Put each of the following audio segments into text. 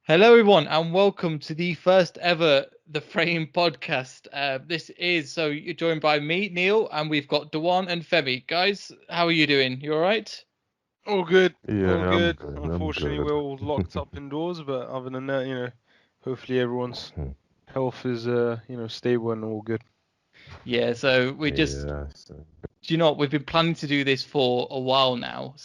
Hello, everyone, and welcome to the first ever The Frame podcast. So you're joined by me, Neil, and we've got Dewan and Femi. Guys, how are you doing? You all right? All good, all Yeah, I'm good. good. I'm Unfortunately, good. we're all locked up indoors, but other than that, hopefully everyone's health is, stable and all good. Yeah, so Yeah, do you know what? We've been planning to do this for a while now.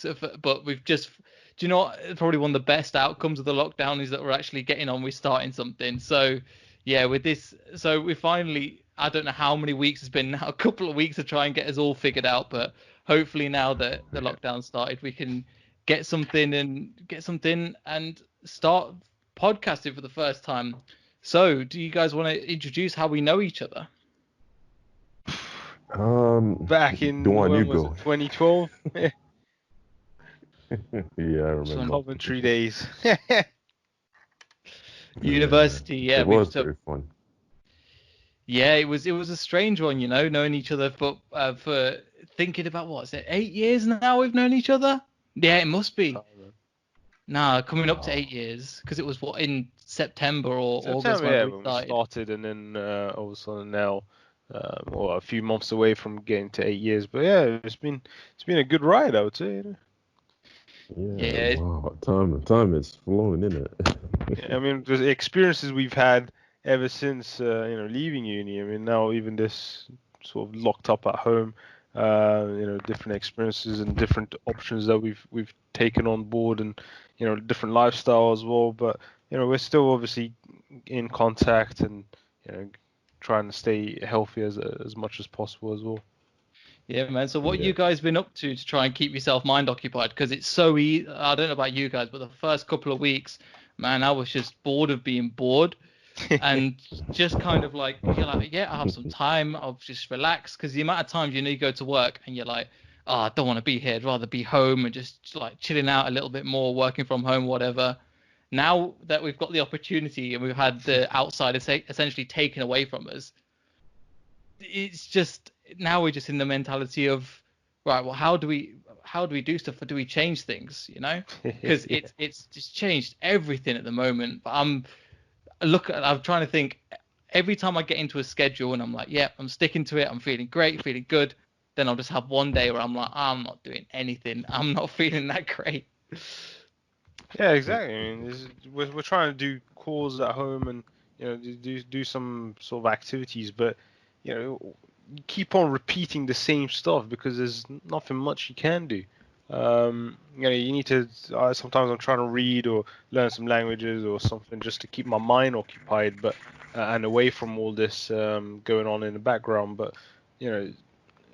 But do you know what? Probably one of the best outcomes of the lockdown is that we're actually getting on with starting something. So, yeah, with this, so we finally, I don't know how many weeks it's been now, a couple of weeks to try and get us all figured out. But hopefully now that the lockdown started, we can get something and start podcasting for the first time. So, do you guys want to introduce how we know each other? Back the in, one when you was it, go. 2012? Yeah, I remember. Coventry days. Yeah, University, yeah, it we've was so very fun. yeah, it was a strange one, knowing each other for thinking about what is it, 8 years now we've known each other. Yeah, it must be. Nah, coming up to Wow. 8 years because it was what in September or August September, whenever yeah, we when we started. started, and then all of a sudden now, a few months away from getting to 8 years. But yeah, it's been a good ride, I would say. Yeah, Yeah, wow. Time is flowing, isn't it? Yeah, I mean, the experiences we've had ever since leaving uni. I mean, now even this sort of locked up at home, different experiences and different options that we've taken on board, and different lifestyle as well. But we're still obviously in contact, and you know trying to stay healthy as much as possible as well. yeah, man. So what Yeah. you guys been up to try and keep yourself mind occupied? Because it's so easy. I don't know about you guys, but the first couple of weeks, man, I was just bored of being bored. And just kind of like you're like, yeah, I have some time, I'll just relax. Because the amount of times you go to work and you're like, oh, I don't want to be here, I'd rather be home and just like chilling out a little bit more, working from home, whatever. Now that we've got the opportunity and we've had the outside essentially taken away from us, it's just now we're just in the mentality of, right, well, how do we do stuff, or do we change things, because Yeah. it's just changed everything at the moment. But I'm trying to think. Every time I get into a schedule and I'm like, yeah, I'm sticking to it, I'm feeling great, feeling good, then I'll just have one day where I'm like, I'm not doing anything, I'm not feeling that great. Yeah, exactly. I mean, we're trying to do calls at home and do some sort of activities, but you keep on repeating the same stuff because there's nothing much you can do. You need to. Sometimes I'm trying to read or learn some languages or something just to keep my mind occupied, but and away from all this going on in the background. But you know,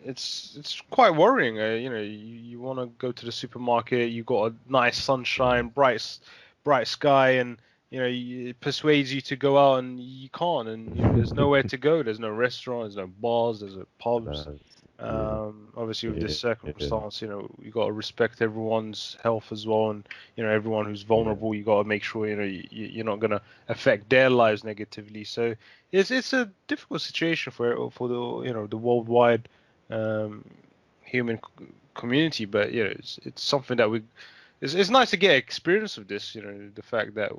it's quite worrying. You want to go to the supermarket, you got a nice sunshine, bright sky, and it persuades you to go out, and you can't, and there's nowhere to go. There's no restaurant, there's no bars, there's no pubs. Yeah, Obviously, with this yeah, circumstance, you got to respect everyone's health as well, and everyone who's yeah. vulnerable, you got to make sure you're not gonna affect their lives negatively. So it's a difficult situation for the the worldwide um, human community. But it's something that it's nice to get experience of this. The fact that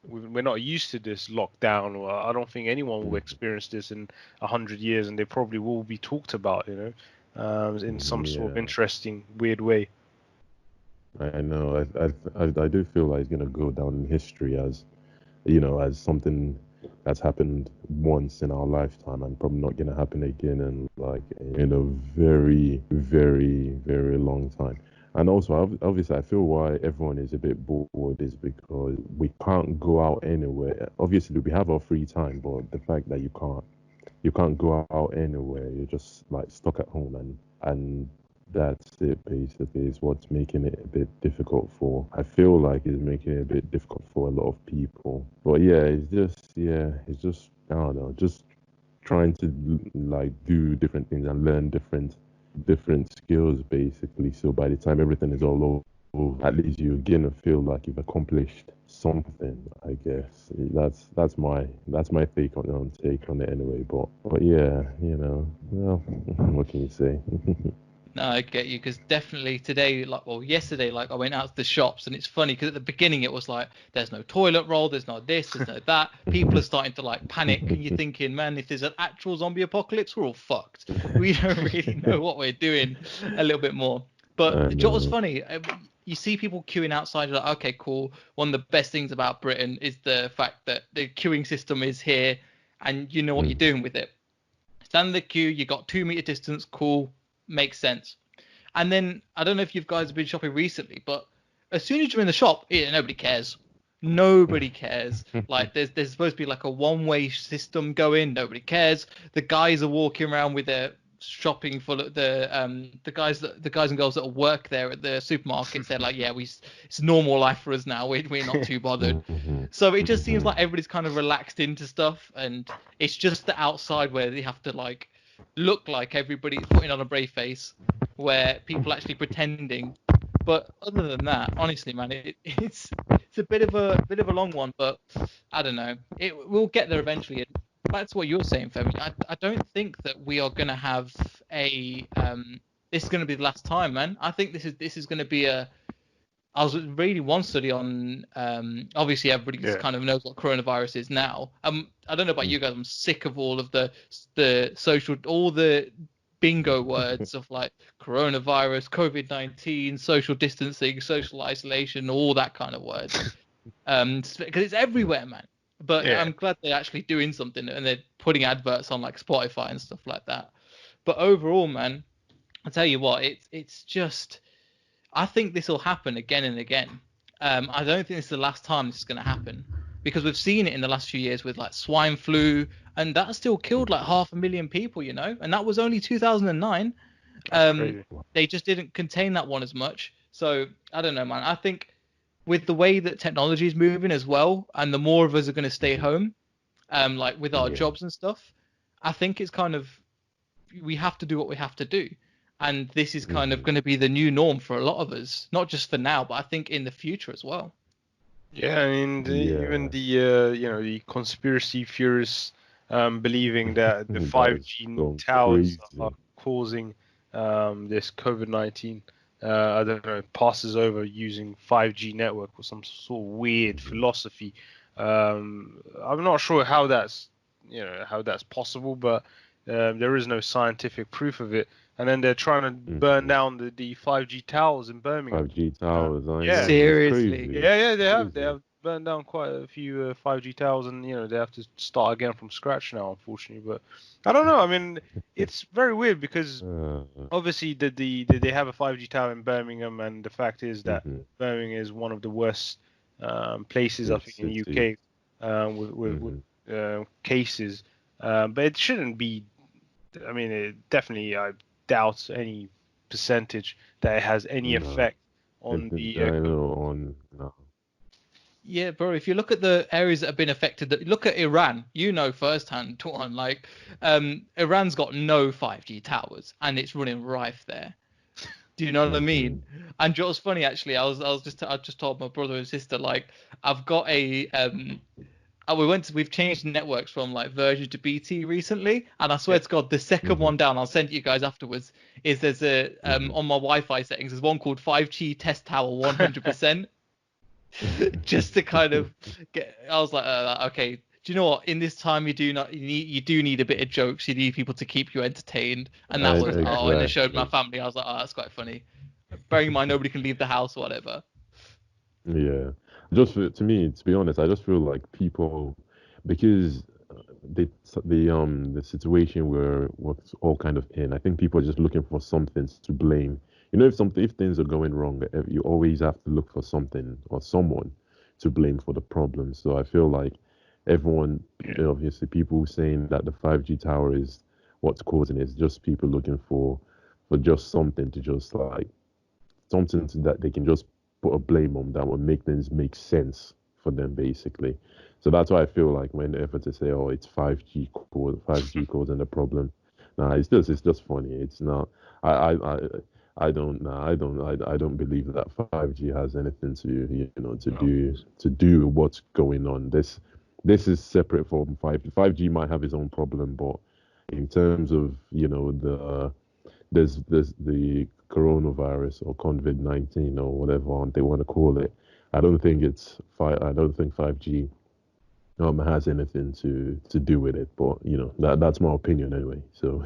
we're not used to this lockdown. Or I don't think anyone will experience this in 100 years, and they probably will be talked about. In some sort of Yeah. interesting, weird way. I know. I do feel like it's gonna go down in history as as something that's happened once in our lifetime and probably not gonna happen again in in a very, very, very long time. And also, obviously, I feel why everyone is a bit bored is because we can't go out anywhere. Obviously, we have our free time, but the fact that you can't go out anywhere, you're just like stuck at home, and that's it basically is what's making it a bit difficult for I feel like it's making it a bit difficult for a lot of people. But it's just I don't know, just trying to like do different things and learn different skills basically, so by the time everything is all over, at least you're gonna feel like you've accomplished something, I guess. That's my take on it anyway. But yeah, well, what can you say? No, I get you, because definitely today, yesterday, I went out to the shops, and it's funny because at the beginning it was like, there's no toilet roll, there's no this, there's no that. People are starting to panic, and you're thinking, man, if there's an actual zombie apocalypse, we're all fucked. We don't really know what we're doing a little bit more. But I do you know what's know. funny? You see people queuing outside, you're like, okay, cool. One of the best things about Britain is the fact that the queuing system is here, and you know what you're doing with it. Stand in the queue, you got 2 meter distance, cool, makes sense. And then I don't know if you guys have been shopping recently, but as soon as you're in the shop, nobody cares. Nobody cares. There's supposed to be like a one-way system going. Nobody cares. The guys are walking around with their shopping full of the guys and girls that work there at the supermarkets. They're like, yeah, it's normal life for us now. We're not too bothered. So it just seems like everybody's kind of relaxed into stuff, and it's just the outside where they have to look like everybody's putting on a brave face, where people are actually pretending. But other than that, honestly, man, it's a bit of a long one, but I don't know. We'll get there eventually. And back to what you were saying, Femi. I don't think that we are gonna have a this is gonna be the last time, man. I think this is gonna be a. I was reading one study on obviously everybody kind of knows what coronavirus is now. I don't know about you guys. I'm sick of all of the all the bingo words of coronavirus, COVID-19, social distancing, social isolation, all that kind of words. Because it's everywhere, man. But I'm glad they're actually doing something, and they're putting adverts on Spotify and stuff like that. But overall, man, I tell you what, it's just. I think this will happen again and again. I don't think this is the last time this is going to happen, because we've seen it in the last few years with swine flu, and that still killed 500,000 people, and that was only 2009. They just didn't contain that one as much. So I don't know, man. I think with the way that technology is moving as well, and the more of us are going to stay home, with our jobs and stuff, I think it's kind of we have to do what we have to do. And this is kind of going to be the new norm for a lot of us, not just for now, but I think in the future as well. Yeah, I mean, even the conspiracy theorists believing that the 5G towers are causing this COVID-19. I don't know, passes over using 5G network or some sort of weird philosophy. I'm not sure how that's possible, but there is no scientific proof of it. And then they're trying to burn down the 5G towers in Birmingham. 5G towers, yeah. Seriously. Yeah, they have burned down quite a few 5G towers, and they have to start again from scratch now, unfortunately. But I don't know. I mean, it's very weird because obviously they have a 5G tower in Birmingham, and the fact is that Birmingham is one of the worst places I think in the UK with cases. But it shouldn't be. I mean, I doubt any percentage that it has any effect on no. Yeah, bro. If you look at the areas that have been affected, look at Iran. Firsthand, Tuan. Iran's got no 5G towers, and it's running rife there. Do you know what I mean? And what's funny, actually, I just told my brother and sister, I've got a we've changed networks from Virgin to BT recently, and I swear to God, the second one down, I'll send it you guys afterwards, is there's a on my Wi-Fi settings, there's one called 5G test tower 100%, just to kind of get. I was like, okay. Do you know what? In this time, you do need a bit of jokes. You need people to keep you entertained, and that was and I showed my family. I was like, that's quite funny. Bearing in mind nobody can leave the house or whatever. Yeah. To me, to be honest, I just feel like people, because the situation we're all kind of in, I think people are just looking for something to blame. If things are going wrong, you always have to look for something or someone to blame for the problem. So I feel like everyone, obviously, people saying that the 5G tower is what's causing it, is just people looking for just something to just something that they can just put a blame on that would make things make sense for them, basically. So that's why I feel like whenever to say, oh, it's 5G causing the problem, it's just funny. It's not. I don't believe that 5G has anything to do with what's going on. This is separate from 5G. 5G might have its own problem, but in terms of there's the coronavirus or COVID-19 or whatever they want to call it. I don't think it's I don't think 5G has anything to do with it. But that's my opinion anyway. So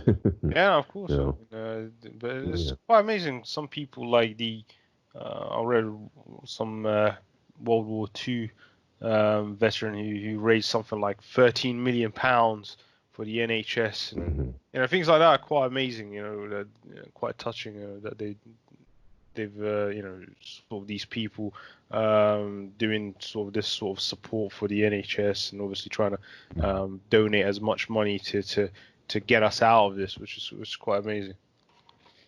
Yeah, of course. you know, But it's yeah. quite amazing. Some people like I read some World War II veteran who raised something like 13 million pounds for the NHS, and Hmm. things like that are quite amazing. That quite touching. That they've sort of these people doing sort of this sort of support for the NHS, and obviously trying to donate as much money to get us out of this, which is quite amazing.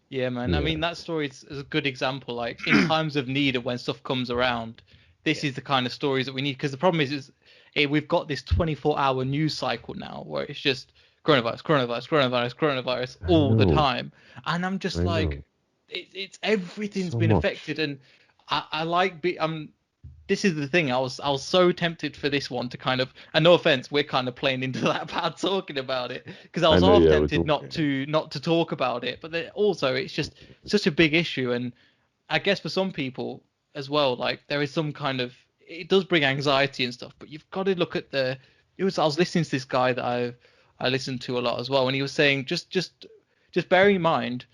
Yeah, man. I Yeah. mean, that story is a good example. Like in times of need and when stuff comes around, this is the kind of stories that we need. Because the problem is we've got this 24-hour news cycle now where it's just coronavirus, coronavirus, coronavirus, coronavirus I all the know. time, and I'm just I like, know. it's everything's So been much. affected, and I like this is the thing. I was so tempted for this one to kind of, and no offense, we're kind of playing into that bad talking about it, because I I was know. half Yeah. tempted not to talk about it, but then also it's just such a big issue, and I guess for some people as well, like there is some kind of, it does bring anxiety and stuff, but you've got to look at I was listening to this guy that I listened to a lot as well, and he was saying just bear in mind,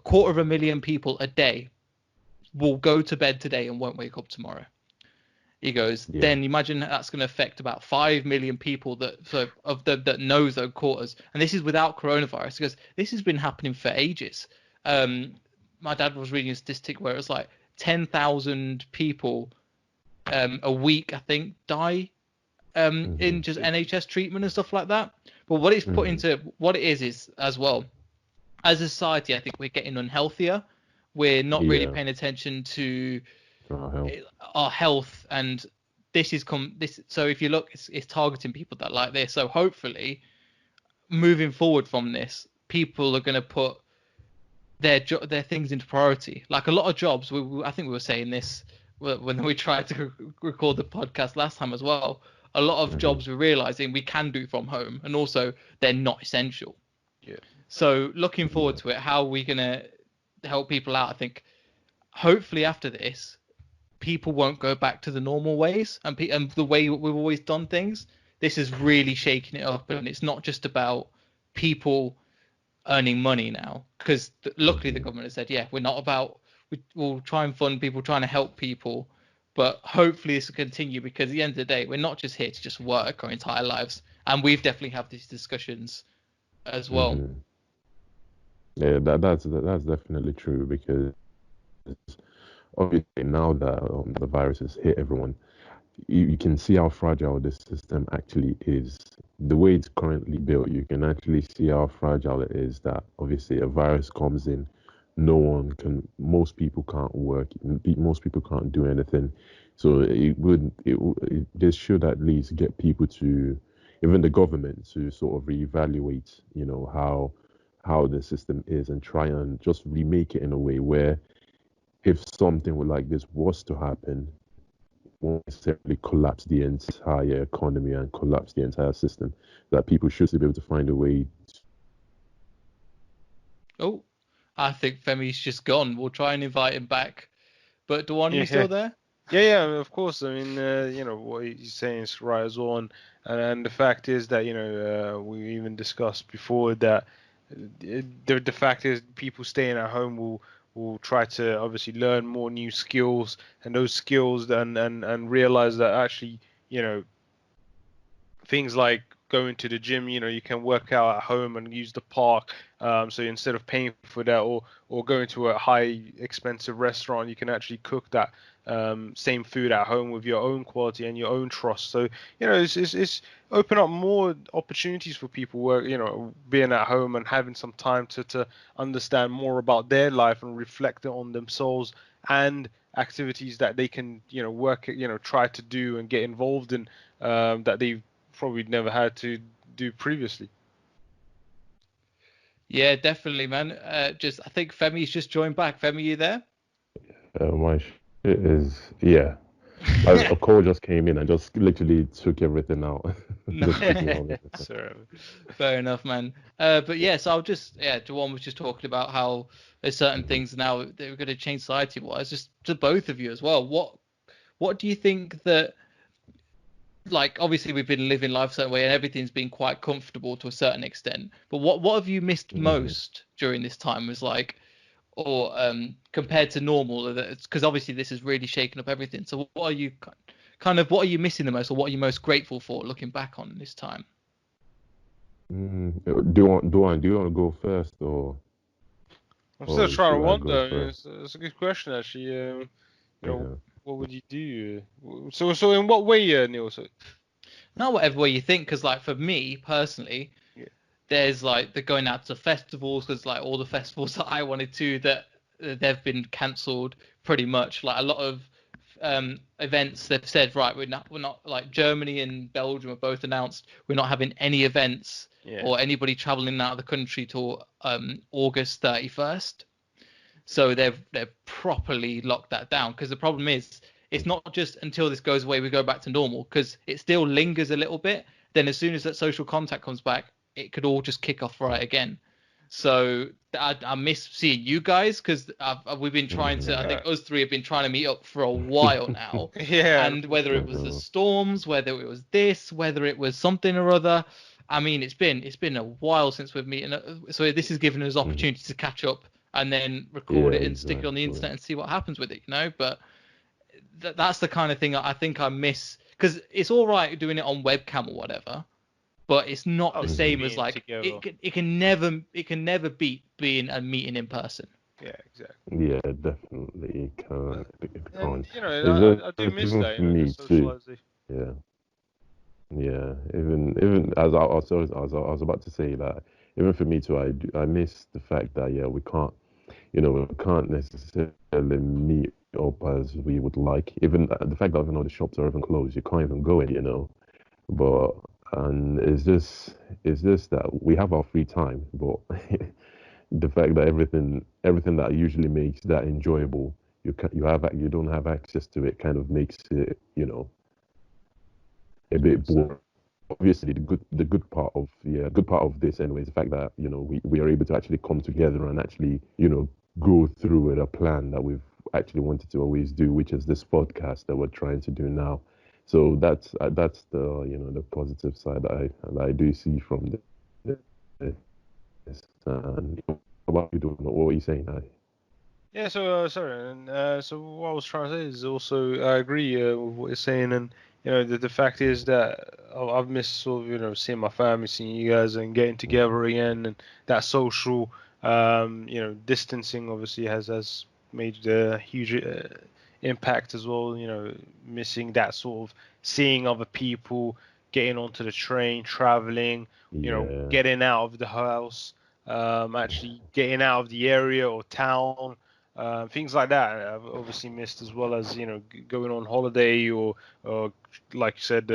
250,000 people a day will go to bed today and won't wake up tomorrow. He goes, Yeah. then imagine that's going to affect about 5 million people that knows those quarters. And this is without coronavirus. He goes, this has been happening for ages. My dad was reading a statistic where it was like 10,000 people a week, I think, die Hmm. in just NHS treatment and stuff like that. But what it's put Hmm. into, what it is as well, as a society, I think we're getting unhealthier. We're not really Yeah. paying attention to Our health. our health, and this. So if you look, it's targeting people that like this. So hopefully, moving forward from this, people are going to put their things into priority. Like a lot of jobs, I think we were saying this when we tried to record the podcast last time as well. A lot of Hmm. jobs we're realizing we can do from home, and also they're not essential. Yeah. So looking forward Yeah. to it, how are we going to help people out? I think hopefully after this, people won't go back to the normal ways and the way we've always done things. This is really shaking it up, and it's not just about people earning money now, because luckily the Hmm. government has said, yeah, we're not about, we'll try and fund people trying to help people, but hopefully this will continue, because at the end of the day, we're not just here to just work our entire lives, and we've definitely had these discussions as well. Hmm. Yeah. That's definitely true because obviously now that the virus has hit everyone, you can see how fragile this system actually is. The way it's currently built, you can actually see how fragile it is. That obviously a virus comes in, most people can't work, most people can't do anything. So this should at least get people to, even the government, to sort of reevaluate, how the system is and try and just remake it in a way where if something like this was to happen, won't necessarily collapse the entire economy and collapse the entire system. That people should still be able to find a way. Oh, I think Femi's just gone. We'll try and invite him back. But Dewan, are you Yeah. still there? Yeah, of course. I mean, what he's saying is right as well, and the fact is that we even discussed before that the fact is people staying at home will try to obviously learn more new skills, and those skills and realize that actually you know things like going to the gym, you can work out at home and use the park. So instead of paying for that or going to a high expensive restaurant, you can actually cook that same food at home with your own quality and your own trust. So it's open up more opportunities for people where being at home and having some time to understand more about their life and reflect on themselves and activities that they can work try to do and get involved in that they probably never had to do previously. Yeah, definitely, man. I think Femi's just joined back. Femi, you there? My shit is, yeah. A call just came in and just literally took everything out. No. Just took it all. So, Fair enough, man. But yes, Jawan was just talking about how there's certain things now that we're going to change society-wise. Just to both of you as well. What do you think that, like, obviously we've been living life a certain way and everything's been quite comfortable to a certain extent. But what have you missed most during this time? Was like, or compared to normal? Because obviously this has really shaken up everything. So what are you what are you missing the most, or what are you most grateful for looking back on this time? Do you want to go first I'm still or trying to should I go wonder. I mean, first? it's a good question actually. You know, Yeah. what would you do? So in what way, Neil? So Not whatever way you think, because like for me personally, yeah, there's like the going out to festivals, because like all the festivals that I wanted to, that they've been cancelled pretty much. Like a lot of events, they've said, right, we're not like Germany and Belgium have both announced we're not having any events yeah. or anybody traveling out of the country till August 31st. So they've properly locked that down, because the problem is it's not just until this goes away we go back to normal, because it still lingers a little bit. Then as soon as that social contact comes back, it could all just kick off right again. So I miss seeing you guys, because we've been trying to. I think us three have been trying to meet up for a while now, Yeah, and whether it was the storms, whether it was this, whether it was something or other. I mean, it's been a while since we've met, so this has given us opportunity to catch up and then record Yeah, it and stick it on the exactly. internet and see what happens with it, But that's the kind of thing I think I miss, because it's all right doing it on webcam or whatever, but it's not the same as being like together. it can never beat being a meeting in person. Yeah, exactly. Yeah, definitely. It And can't. you know, It's I do just miss even that. for You know, the me too. socialization. Yeah. Yeah, even as I was about to say that even for me too, I miss the fact that yeah we can't necessarily meet up as we would like. Even the fact that even though the shops are even closed, you can't even go in. But and it's just that we have our free time, but the fact that everything that usually makes that enjoyable, you don't have access to it, kind of makes it a bit So boring. Obviously the good part of this anyway is the fact that we are able to actually come together and actually go through with a plan that we've actually wanted to always do, which is this podcast that we're trying to do now. So that's the positive side that I do see from this. And what about you? What were you saying? yeah, so sorry, and so what I was trying to say is also I agree with what you're saying, and you know the fact is that I've missed sort of seeing my family, seeing you guys, and getting together again, and that social distancing obviously has made a huge impact as well. You know, missing that sort of seeing other people, getting onto the train, traveling, Yeah, getting out of the house, actually getting out of the area or town, things like that. I've obviously missed, as well as going on holiday, or like you said,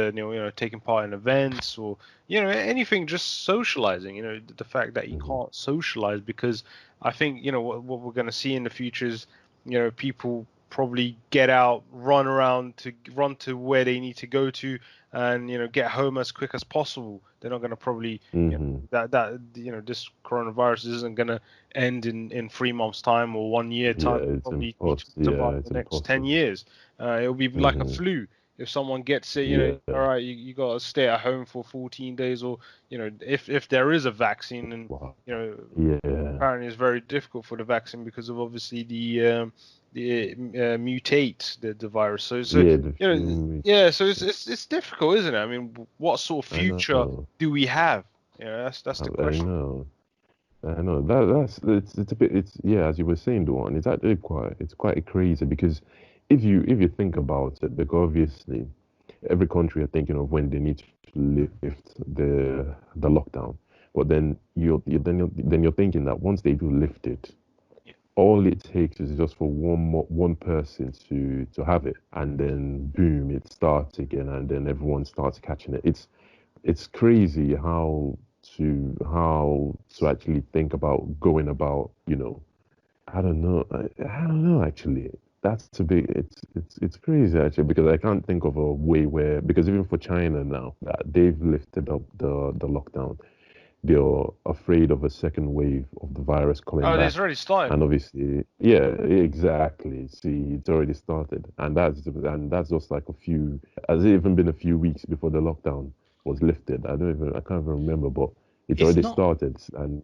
taking part in events, or anything, just socializing. The fact that you hmm can't socialize, because I think what we're going to see in the future is people probably get out, run to where they need to go to, and get home as quick as possible. They're not going to probably hmm this coronavirus isn't going to end in 3 months time or 1 year yeah. time. It'll It's probably be impossible. talked about Yeah, in it's the next 10 impossible. years. It'll be like a hmm flu. If someone gets it, all Yeah. right, you got to stay at home for 14 days, or if there is a vaccine. And Wow. you know Yeah. apparently it's very difficult for the vaccine because of obviously the mutate the virus. So Yeah. yeah, so it's difficult, isn't it? I mean, what sort of I future know. do we have? That's the I question. know. I know. It's a bit. It's yeah. As you were saying, the one. It's actually quite crazy because if you think about it, because obviously every country are thinking of when they need to lift the lockdown, but then you're thinking that once they do lift it, Yeah. all it takes is just for one person to have it, and then boom, it starts again, and then everyone starts catching it. It's crazy how to actually think about going about. I don't know. I don't know actually. that's a big. It's crazy actually because I can't think of a way where because even for China now that they've lifted up the lockdown, they're afraid of a second wave of the virus coming Oh, it's back. already started. And obviously, yeah, exactly. See, it's already started, and that's just like a few. Has it even been a few weeks before the lockdown was lifted? I can't even remember, but it's It's already not. started, and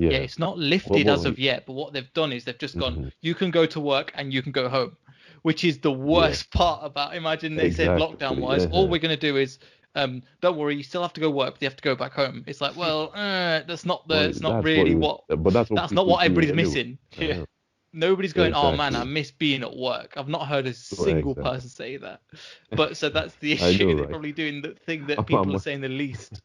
Yeah, yeah. it's not What lifted as what? of yet, but what they've done is they've just gone, Mhm. you can go to work and you can go home, which is the Yeah, worst part about, imagine they said lockdown exactly. wise, all Yeah, we're going to do is, don't worry, you still have to go work, but you have to go back home. It's like, well, well, it's not really that's what that's not people what doing everybody's anyway. missing. I Yeah. know. Nobody's Yeah, going, oh man, I exactly. miss being at work. I've not heard a Oh, single exactly. person say that. But so that's the I know, issue. They're right? probably doing the thing that people are I'm, saying the least.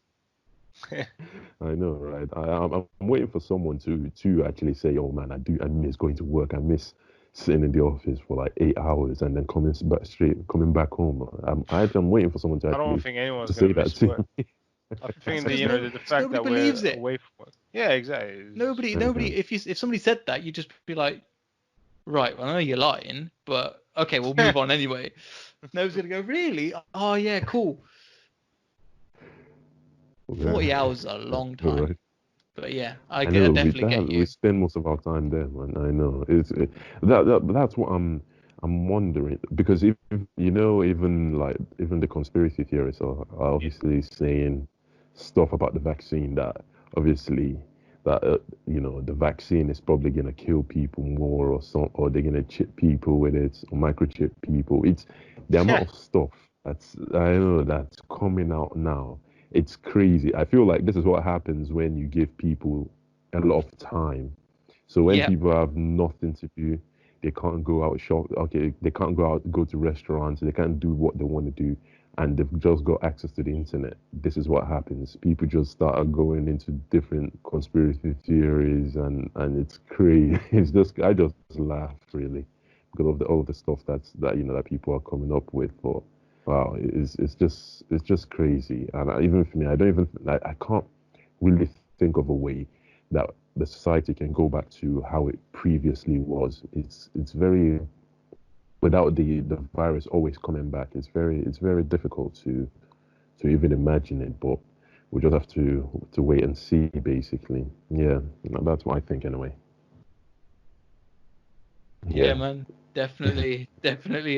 I know, right? I'm waiting for someone to actually say, "Oh man, I miss going to work. I miss sitting in the office for like 8 hours and then coming back home." I'm waiting for someone to I don't actually think anyone's to gonna say that miss to work. me. I That's think because the fact nobody that we're believes it. away from work. Yeah, exactly. Nobody. If somebody said that, you just be like, right, well, I know you're lying, but okay, we'll move on anyway. Nobody's gonna go, really? Oh yeah, cool. Yeah, 40 hours is a I long know, time, right? but yeah, I I know definitely get we you. spend most of our time there, man. I know that's what I'm wondering because if you know even the conspiracy theorists are Yeah. obviously saying stuff about the vaccine that obviously that the vaccine is probably gonna kill people more or they're gonna chip people with it or microchip people. It's the amount of stuff I know that's coming out now. It's crazy. I feel like this is what happens when you give people a lot of time. So when Yeah, people have nothing to do, they can't go out shop. Okay, they can't go to restaurants. They can't do what they want to do, and they've just got access to the internet. This is what happens. People just start going into different conspiracy theories, and it's crazy. It's just I just laugh really because of all the stuff that people are coming up with. But wow, it's just crazy. And even for me, I can't really think of a way that the society can go back to how it previously was. It's very without the virus always coming back. It's very difficult to even imagine it. But we just have to wait and see. Basically, yeah, that's what I think anyway. yeah, Yeah. man, definitely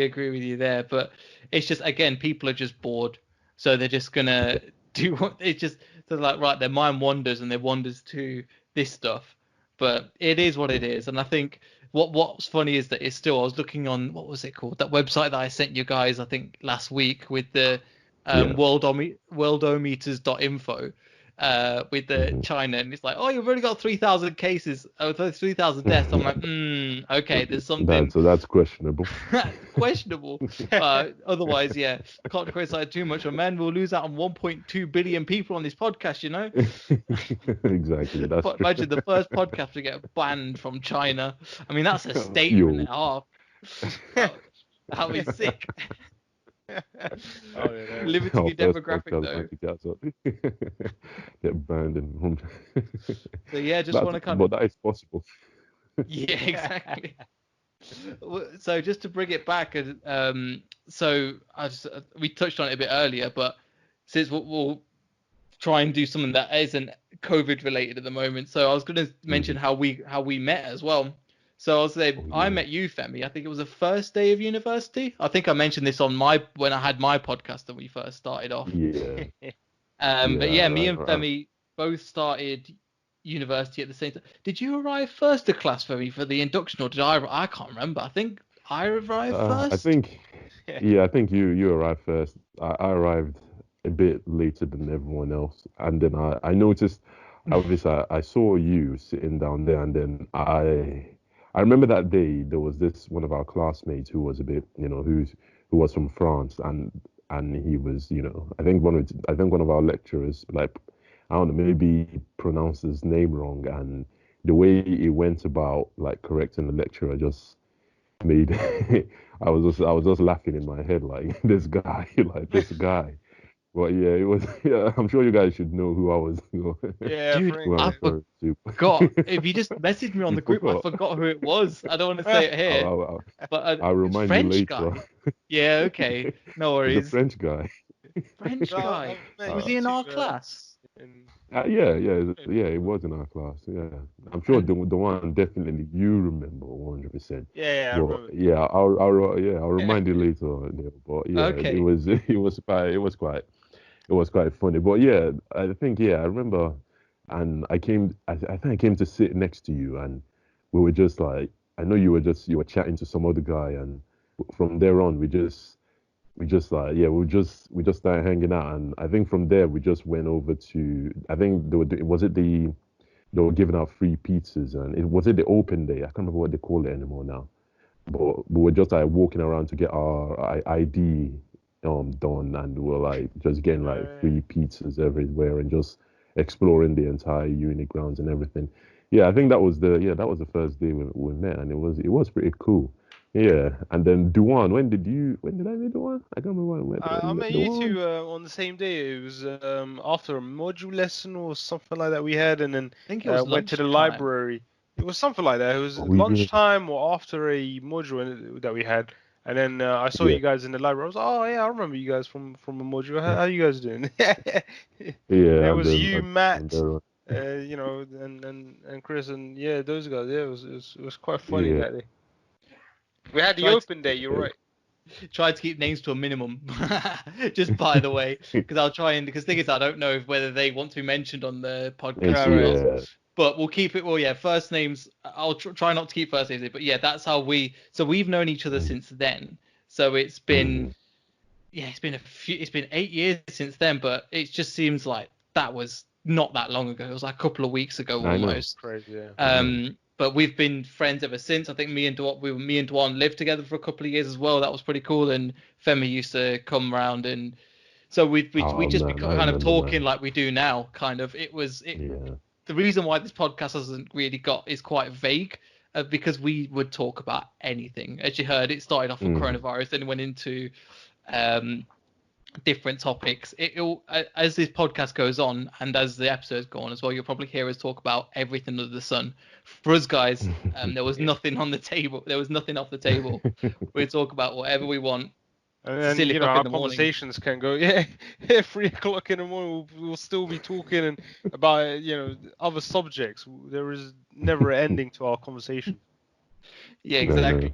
agree with you there. But it's just again, people are just bored, so they're just gonna do what it's just. They're like, right, their mind wanders and they wanders to this stuff. But it is what it is, and I think what's funny is that it's still. I was looking on what was it called? That website that I sent you guys, I think last week with the Yeah. worldometers.info with the Hmm. China, and it's like, oh, you've already got 3,000 cases, 3,000 deaths. I'm like, okay, there's something That's questionable. questionable. Otherwise, yeah, can't criticize too much. Or man, we'll lose out on 1.2 billion people on this podcast, you know. Exactly, that's But true. imagine the first podcast to get banned from China. I mean, that's a statement and Yo. a half. That, that was sick. Oh yeah, Limiting Our your first demographic podcast though. might get up. Get banned in So yeah, just want to kind of but that is possible. yeah, exactly. So just to bring it back, so we touched on it a bit earlier, but since we'll try and do something that isn't COVID related at the moment. So I was going to mention Hmm. how we met as well. So I was say Oh I yeah. met you, Femi. I think it was the first day of university. I think I mentioned this on my when I had my podcast that we first started off. Yeah. But Yeah, yeah, me right, and right. Femi both started university at the same time. Did you arrive first to class, Femi, for the induction, or did I? I can't remember. I think I arrived I first. think yeah, I think you arrived first. I arrived a bit later than everyone else, and then I noticed obviously I saw you sitting down there, and then I remember that day there was this one of our classmates who was a bit who was from France, and he was I think one of our lecturers, like I don't know, maybe he pronounced his name wrong, and the way he went about like correcting the lecturer just made I was just laughing in my head like this guy like this guy. Well, yeah, it was. Yeah, I'm sure you guys should know who I was. Yeah, Dude, Frank. Who I I was referring to. forgot. If you just messaged me on You the group, I forgot. forgot who it was. I don't want to say it I'll, here, I'll, I'll, but I'll remind you French later. guy. Yeah, okay, no It's a worries. French guy. French No, guy. I've met Was Uh, he you in too. our class? In, yeah, it was in our class. Yeah, I'm sure And the one definitely you remember 100%. yeah, I But remember. yeah, I'll remind you later, Neil. But yeah, it okay, was it was quite funny. But yeah, I think I remember, and I think I came to sit next to you, and we were just like, I know you were chatting to some other guy, and from there on we just like we just started hanging out, and I think from there we just went over to I think they were giving out free pizzas, and it was it the open day. I can't remember what they call it anymore now, but we were just like walking around to get our ID done, and we were like just getting like Uh, free pizzas everywhere and just exploring the entire uni grounds and everything. Yeah, I think that was the first day we met, and it was pretty cool. Yeah, and then Duan, when did I meet Duan? I can't remember when I you met met you Duan. two on the same day. It was after a module lesson or something like that we had, and then I think it was went to the lunchtime. library. It was something like that. It was Oh yeah, lunchtime or after a module that we had, and then I saw yeah, you guys in the library. I was like, oh yeah, I remember you guys from a module. How you guys doing? yeah, It and was then you, from Matt, there on, and Chris, and yeah, those guys. Yeah, it was quite funny yeah. that day. We had the Tried to, open day. You're Yeah. right. tried to keep names to a minimum. Just by the way, because I'll try and because thing is I don't know if whether they want to be mentioned on the podcast It's or not. yeah. But we'll keep it. Well, yeah, first names. I'll try not to keep first names, but yeah, that's how we. So we've known each other Mm, since then. So it's been mm, yeah, it's been 8 years since then, but it just seems like that was not that long ago. It was like a couple of weeks ago I know, almost. Crazy. Yeah. I know. But we've been friends ever since. I think me and Dwan lived together for a couple of years as well. That was pretty cool. And Femi used to come around, and so we Oh just be man, I kind of remember, talking man. like we do now. Kind of. Yeah. The reason why this podcast hasn't really got is quite vague. Because we would talk about anything. As you heard, it started off with Mm. coronavirus, then it went into um, different topics. It'll as this podcast goes on and as the episodes go on as well, you'll probably hear us talk about everything under the sun. For us guys, there was Yeah. nothing on the table. There was nothing off the table. We talk about whatever we want. And then, Silly o'clock in our the morning. conversations can go, yeah, 3 o'clock in the morning, we'll still be talking and about, other subjects. There is never an ending to our conversation. Yeah, I know. exactly.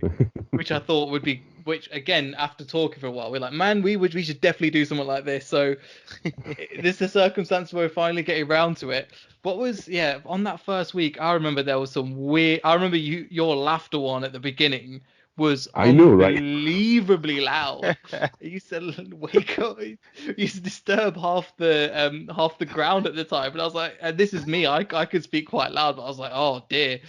Which I thought would be, which again, after talking for a while, we're like, man, we should definitely do something like this. So this is the circumstance where we're finally getting around to it. What was, yeah, on that first week, I remember there was some weird, I remember your laughter one at the beginning was I know, right? unbelievably loud. It used to wake up, it used to disturb half the ground at the time. And I was like, and this is me, I could speak quite loud, but I was like, oh dear.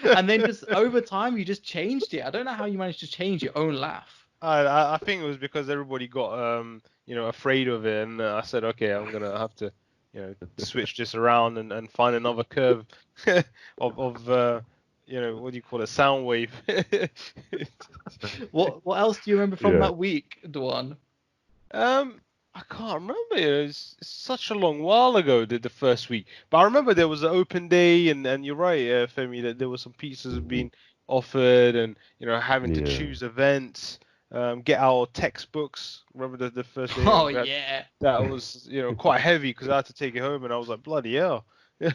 And then just over time, you just changed it. I don't know how you managed to change your own laugh. I think it was because everybody got, afraid of it. And I said, okay, I'm going to have to, switch this around and find another curve what do you call it? Sound wave. What else do you remember from Yeah. that week, Duan? I can't remember. It's such a long while ago, the first week. But I remember there was an open day, and you're right, Femi, that there were some pizzas Hmm. being offered, and having to Yeah. choose events, get our textbooks. Remember the first day Oh we had, yeah. that was quite heavy because I had to take it home, and I was like, bloody hell,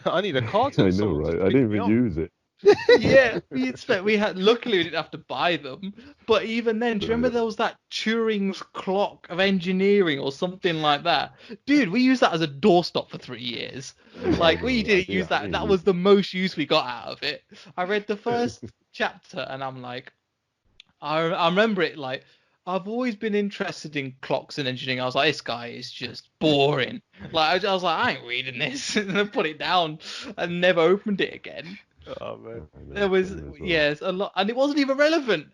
I need a I carton, know, someone right? to I pick didn't me even up. use it. Yeah, we had luckily we didn't have to buy them, but even then, do you remember Yeah. there was that Turing's clock of engineering or something like that? Dude, we used that as a doorstop for 3 years. Yeah, I Like we know. didn't use I that. didn't That use was the most use we got out of it. I read the first chapter and I'm like, I remember it like I've always been interested in clocks and engineering. I was like, this guy is just boring. Like I was like, I ain't reading this, and I put it down and never opened it again. Oh man, I know, There was same as well. yes a lot, and it wasn't even relevant.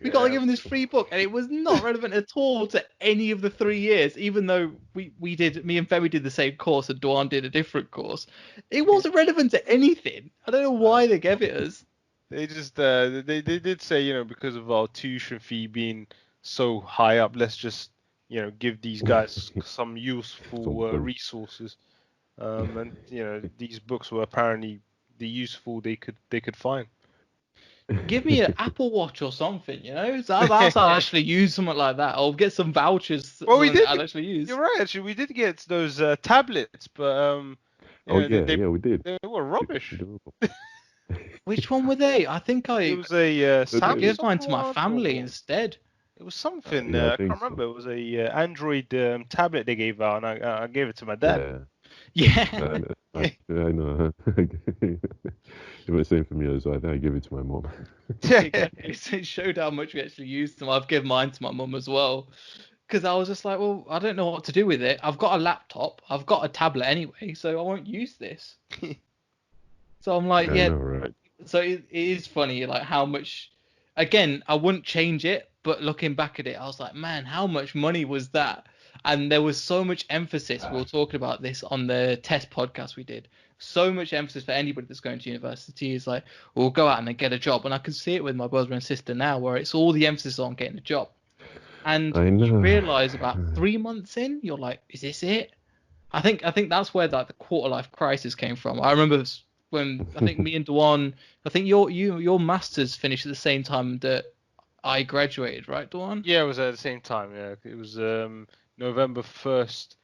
We got yeah. given this free book, and it was not relevant at all to any of the 3 years. Even though we did, me and Femi did the same course, and Duan did a different course. It wasn't relevant to anything. I don't know Uh, why they gave it us. They just they did say, because of our tuition fee being so high up, let's just give these guys some useful Something. resources. And these books were apparently the useful they could find. Give me an Apple Watch or something, So that's how I actually use something like that. I'll get some vouchers. Well, we Something did. I'll actually use. You're right. Actually, we did get those tablets, but Oh yeah, we did. they were rubbish. Which one were they? I think It was a I Samsung gave mine to my one, family or instead. it was something. Yeah, I I think can't so. remember. It was a Android tablet they gave out, and I gave it to my dad. Yeah. I know. It was the same for me as well. I think I gave it to my mom. Exactly. So it showed how much we actually used them. I've given mine to my mum as well. Because I was just like, well, I don't know what to do with it. I've got a laptop. I've got a tablet anyway, so I won't use this. So I'm like, I yeah. know, right? So it is funny, like how much. Again, I wouldn't change it, but looking back at it, I was like, man, how much money was that? And there was so much emphasis. We were talking about this on the test podcast we did. So much emphasis for anybody that's going to university is like, we'll go out and then get a job. And I can see it with my brother and sister now, where it's all the emphasis on getting a job. And I know. you realize about 3 months in, you're like, is this it? I think that's where the quarter life crisis came from. I remember when I think me and Dewan, I think your masters finished at the same time that I graduated, right, Dewan? Yeah, it was at the same time. Yeah, it was November 1st,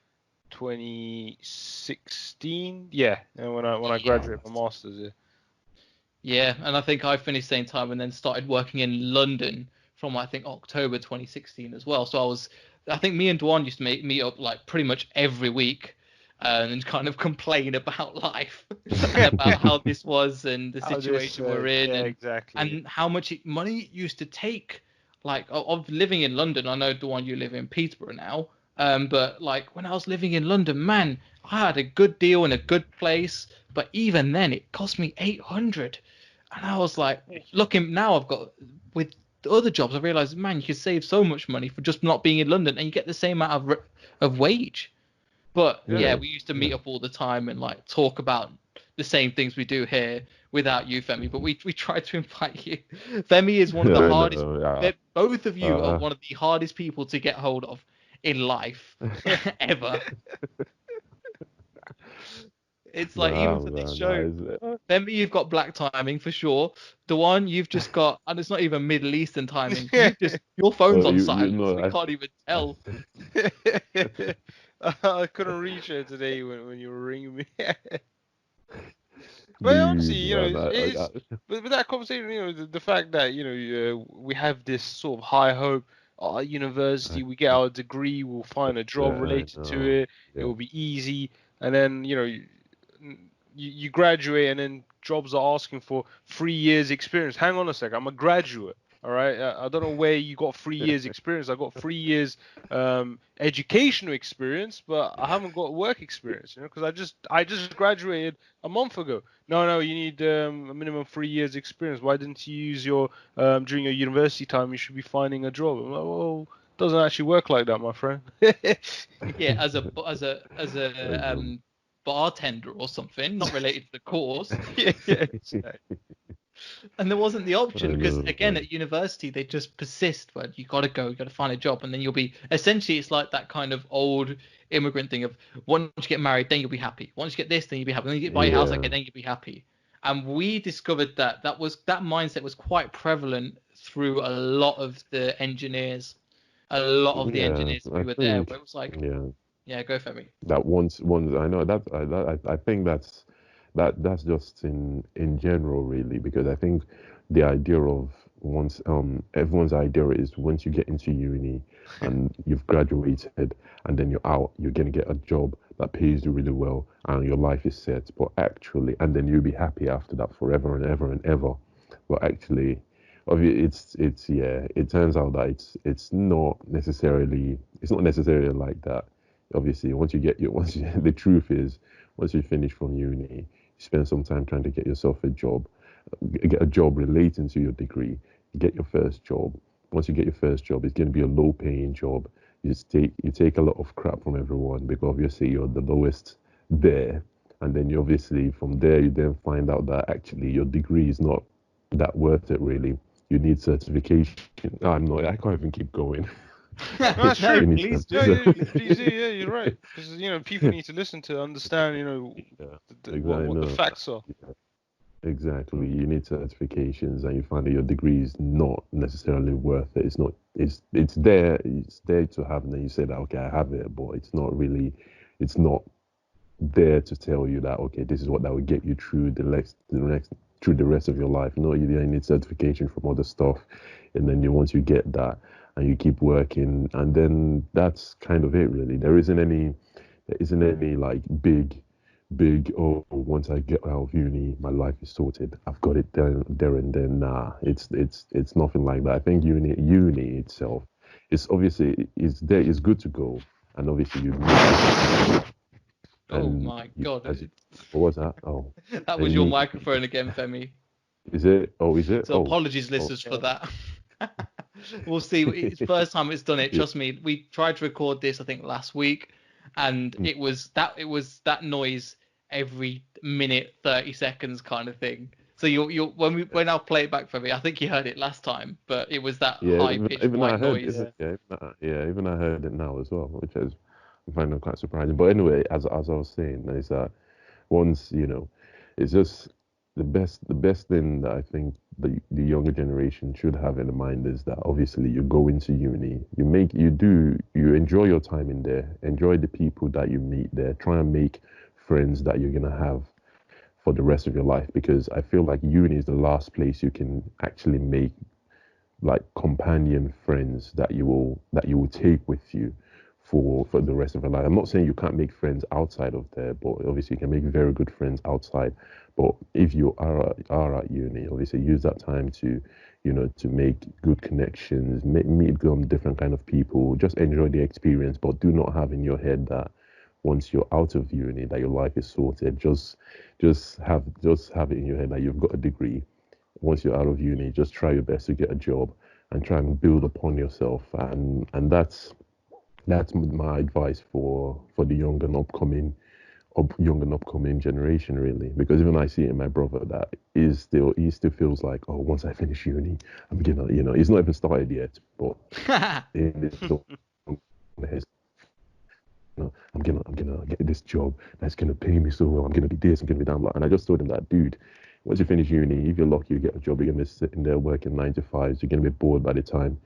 2016. Yeah, and when I graduated my masters. Yeah. Yeah, and I think I finished same time and then started working in London from I think October 2016 as well. So I think me and Dewan used to meet up like pretty much every week and kind of complain about life and about how this was and the situation we're in Yeah, exactly. and how much money it used to take. Like of living in London, I know Dewan, you live in Peterborough now. But like when I was living in London, man, I had a good deal in a good place, but even then it cost me 800. And I was like, looking now, I've got with the other jobs, I realized, man, you could save so much money for just not being in London, and you get the same amount of wage. But yeah, we used to meet up all the time and like talk about the same things we do here without you, Femi. But we tried to invite you. Femi is one of the hardest. Both of you are one of the hardest people to get hold of in life ever. It's like even for this show, Femi, you've got black timing for sure. Dewan, you've just got, and it's not even Middle Eastern timing. Your phone's on silence. We can't even tell. I couldn't reach her today when you were ringing me. But honestly, with that conversation, the fact that we have this sort of high hope. At university, we get our degree, we'll find a job related to it. It will be easy, and then you graduate, and then jobs are asking for 3 years experience. Hang on a sec, I'm a graduate. All right, I don't know where you got 3 years experience. I got 3 years educational experience, but I haven't got work experience. Because I just graduated a month ago. No, you need a minimum 3 years experience. Why didn't you use your during your university time? You should be finding a job. I'm like, well, it doesn't actually work like that, my friend. Yeah, as a bartender or something, not related to the course. Yeah. And there wasn't the option because again at university they just persist where you got to find a job, and then you'll be essentially, it's like that kind of old immigrant thing of once you get married then you'll be happy, once you get this then you'll be happy, then you get buy your house again then you'll be happy. And we discovered that mindset was quite prevalent through a lot of the engineers, we were there, where it was like go for me. That once I know that I think that's just in general really, because I think the idea of once everyone's idea is once you get into uni and you've graduated and then you're out, you're gonna get a job that pays you really well and your life is set. But actually, and then you'll be happy after that forever and ever and ever. But actually, it turns out that it's not necessarily like that. Obviously, the truth is, once you finish from uni, you spend some time trying to get yourself a job, get a job relating to your degree, you get your first job. Once you get your first job, it's going to be a low-paying job. You take a lot of crap from everyone because obviously you're the lowest there, and then you obviously from there you then find out that actually your degree is not that worth it really. You need certification. I can't even keep going. No, that's No, true. please Yeah, do. please do. Yeah, you're right. Because people need to listen to understand, Yeah, what the no, facts are. yeah, exactly. You need certifications, and you find that your degree is not necessarily worth it. It's not. It's there. It's there to have, and then you say that okay, I have it, but it's not really. It's not there to tell you that okay, this is what that will get you through the next through the rest of your life. No, you then need certification from other stuff, and then once you get that and you keep working, and then that's kind of it really. There isn't any like big once I get out of uni my life is sorted. I've got it there and then. Nah, it's nothing like that. I think uni itself is obviously is there is good to go, and obviously you meet Oh and my you, God. as you, what was that? Oh, That and was you your meet. microphone again, Femi. Is it? Oh, is it? So Oh, apologies, oh, listeners, for Yeah. that. We'll see. It's first time it's done it. yeah. Trust me. We tried to record this, I think, last week, and Mm. it was that noise every minute, 30 seconds kind of thing. So you when I'll play it back for me, I think you heard it last time, but it was that Yeah, high even, pitched even I white heard, noise. even Yeah. even I heard it now as well, which is I find it quite surprising. But anyway, as I was saying, is that once it's just the best thing that I think the younger generation should have in mind is that obviously you go into uni, you enjoy your time in there, enjoy the people that you meet there, try and make friends that you're gonna have for the rest of your life because I feel like uni is the last place you can actually make like companion friends that you will take with you for the rest of your life. I'm not saying you can't make friends outside of there, but obviously you can make very good friends outside. But if you are at uni, obviously use that time to make good connections, meet different kind of people, just enjoy the experience, but do not have in your head that once you're out of uni that your life is sorted. Just have it in your head that you've got a degree once you're out of uni, just try your best to get a job and try and build upon yourself. And that's my advice for the young and upcoming generation really. Because even I see it in my brother that he still feels like, oh, once I finish uni, I'm gonna, he's not even started yet, but in this I'm gonna get this job that's gonna pay me so well. I'm gonna be this, I'm gonna be that. And I just told him that, dude, once you finish uni, if you're lucky, you get a job. You're gonna be sitting there working 9 to 5s. You're gonna be bored by the time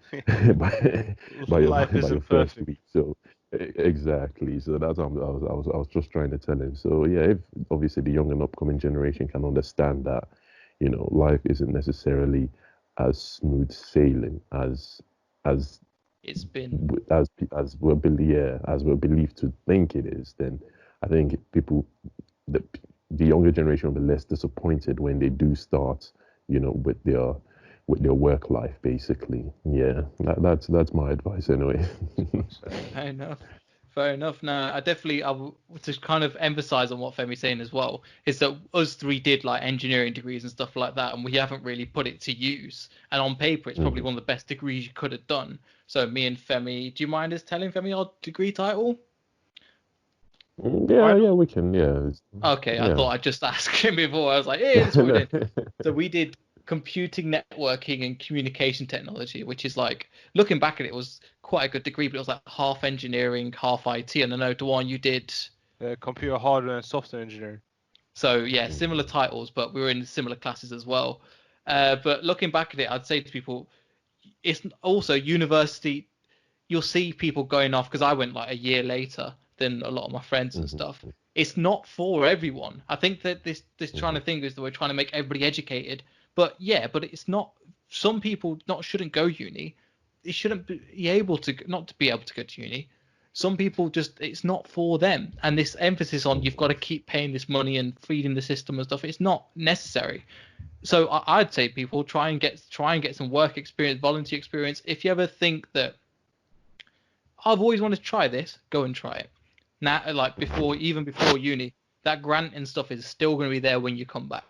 by Life your isn't first perfect. week. So exactly. So that's what I was just trying to tell him. So yeah, if obviously the young and upcoming generation can understand that, life isn't necessarily as smooth sailing as It's been. as we're believed to think it is, then I think the, the younger generation will be less disappointed when they do start, with their work life, basically. Yeah, that's my advice anyway. Fair enough. Fair enough. Now, to kind of emphasize on what Femi's saying as well, is that us three did like engineering degrees and stuff like that, and we haven't really put it to use. And on paper, it's probably Mhm. one of the best degrees you could have done. So me and Femi, do you mind us telling Femi our degree title? Why Yeah, not? yeah, we can. Yeah, Okay, I yeah. thought I'd just ask him before. I was like, hey, this is what we did. So we did computing, networking, and communication technology, which is like, looking back at it, was quite a good degree, but it was like half engineering, half IT. And I know, Dewan, you did. Computer hardware and software engineering. So yeah, similar Mhm. titles, but we were in similar classes as well. But looking back at it, I'd say to people, it's also university. You'll see people going off because I went like a year later than a lot of my friends and Mhm. stuff. It's not for everyone. I think that this trying Mhm. to think is that we're trying to make everybody educated, but yeah, but it's not. Some people not shouldn't go uni. They shouldn't be able to not to be able to go to uni. Some people just it's not for them, and this emphasis on you've got to keep paying this money and feeding the system and stuff. It's not necessary. So I'd say people try and get some work experience, volunteer experience. If you ever think that I've always wanted to try this, go and try it. Now, like even before uni, that grant and stuff is still going to be there when you come back.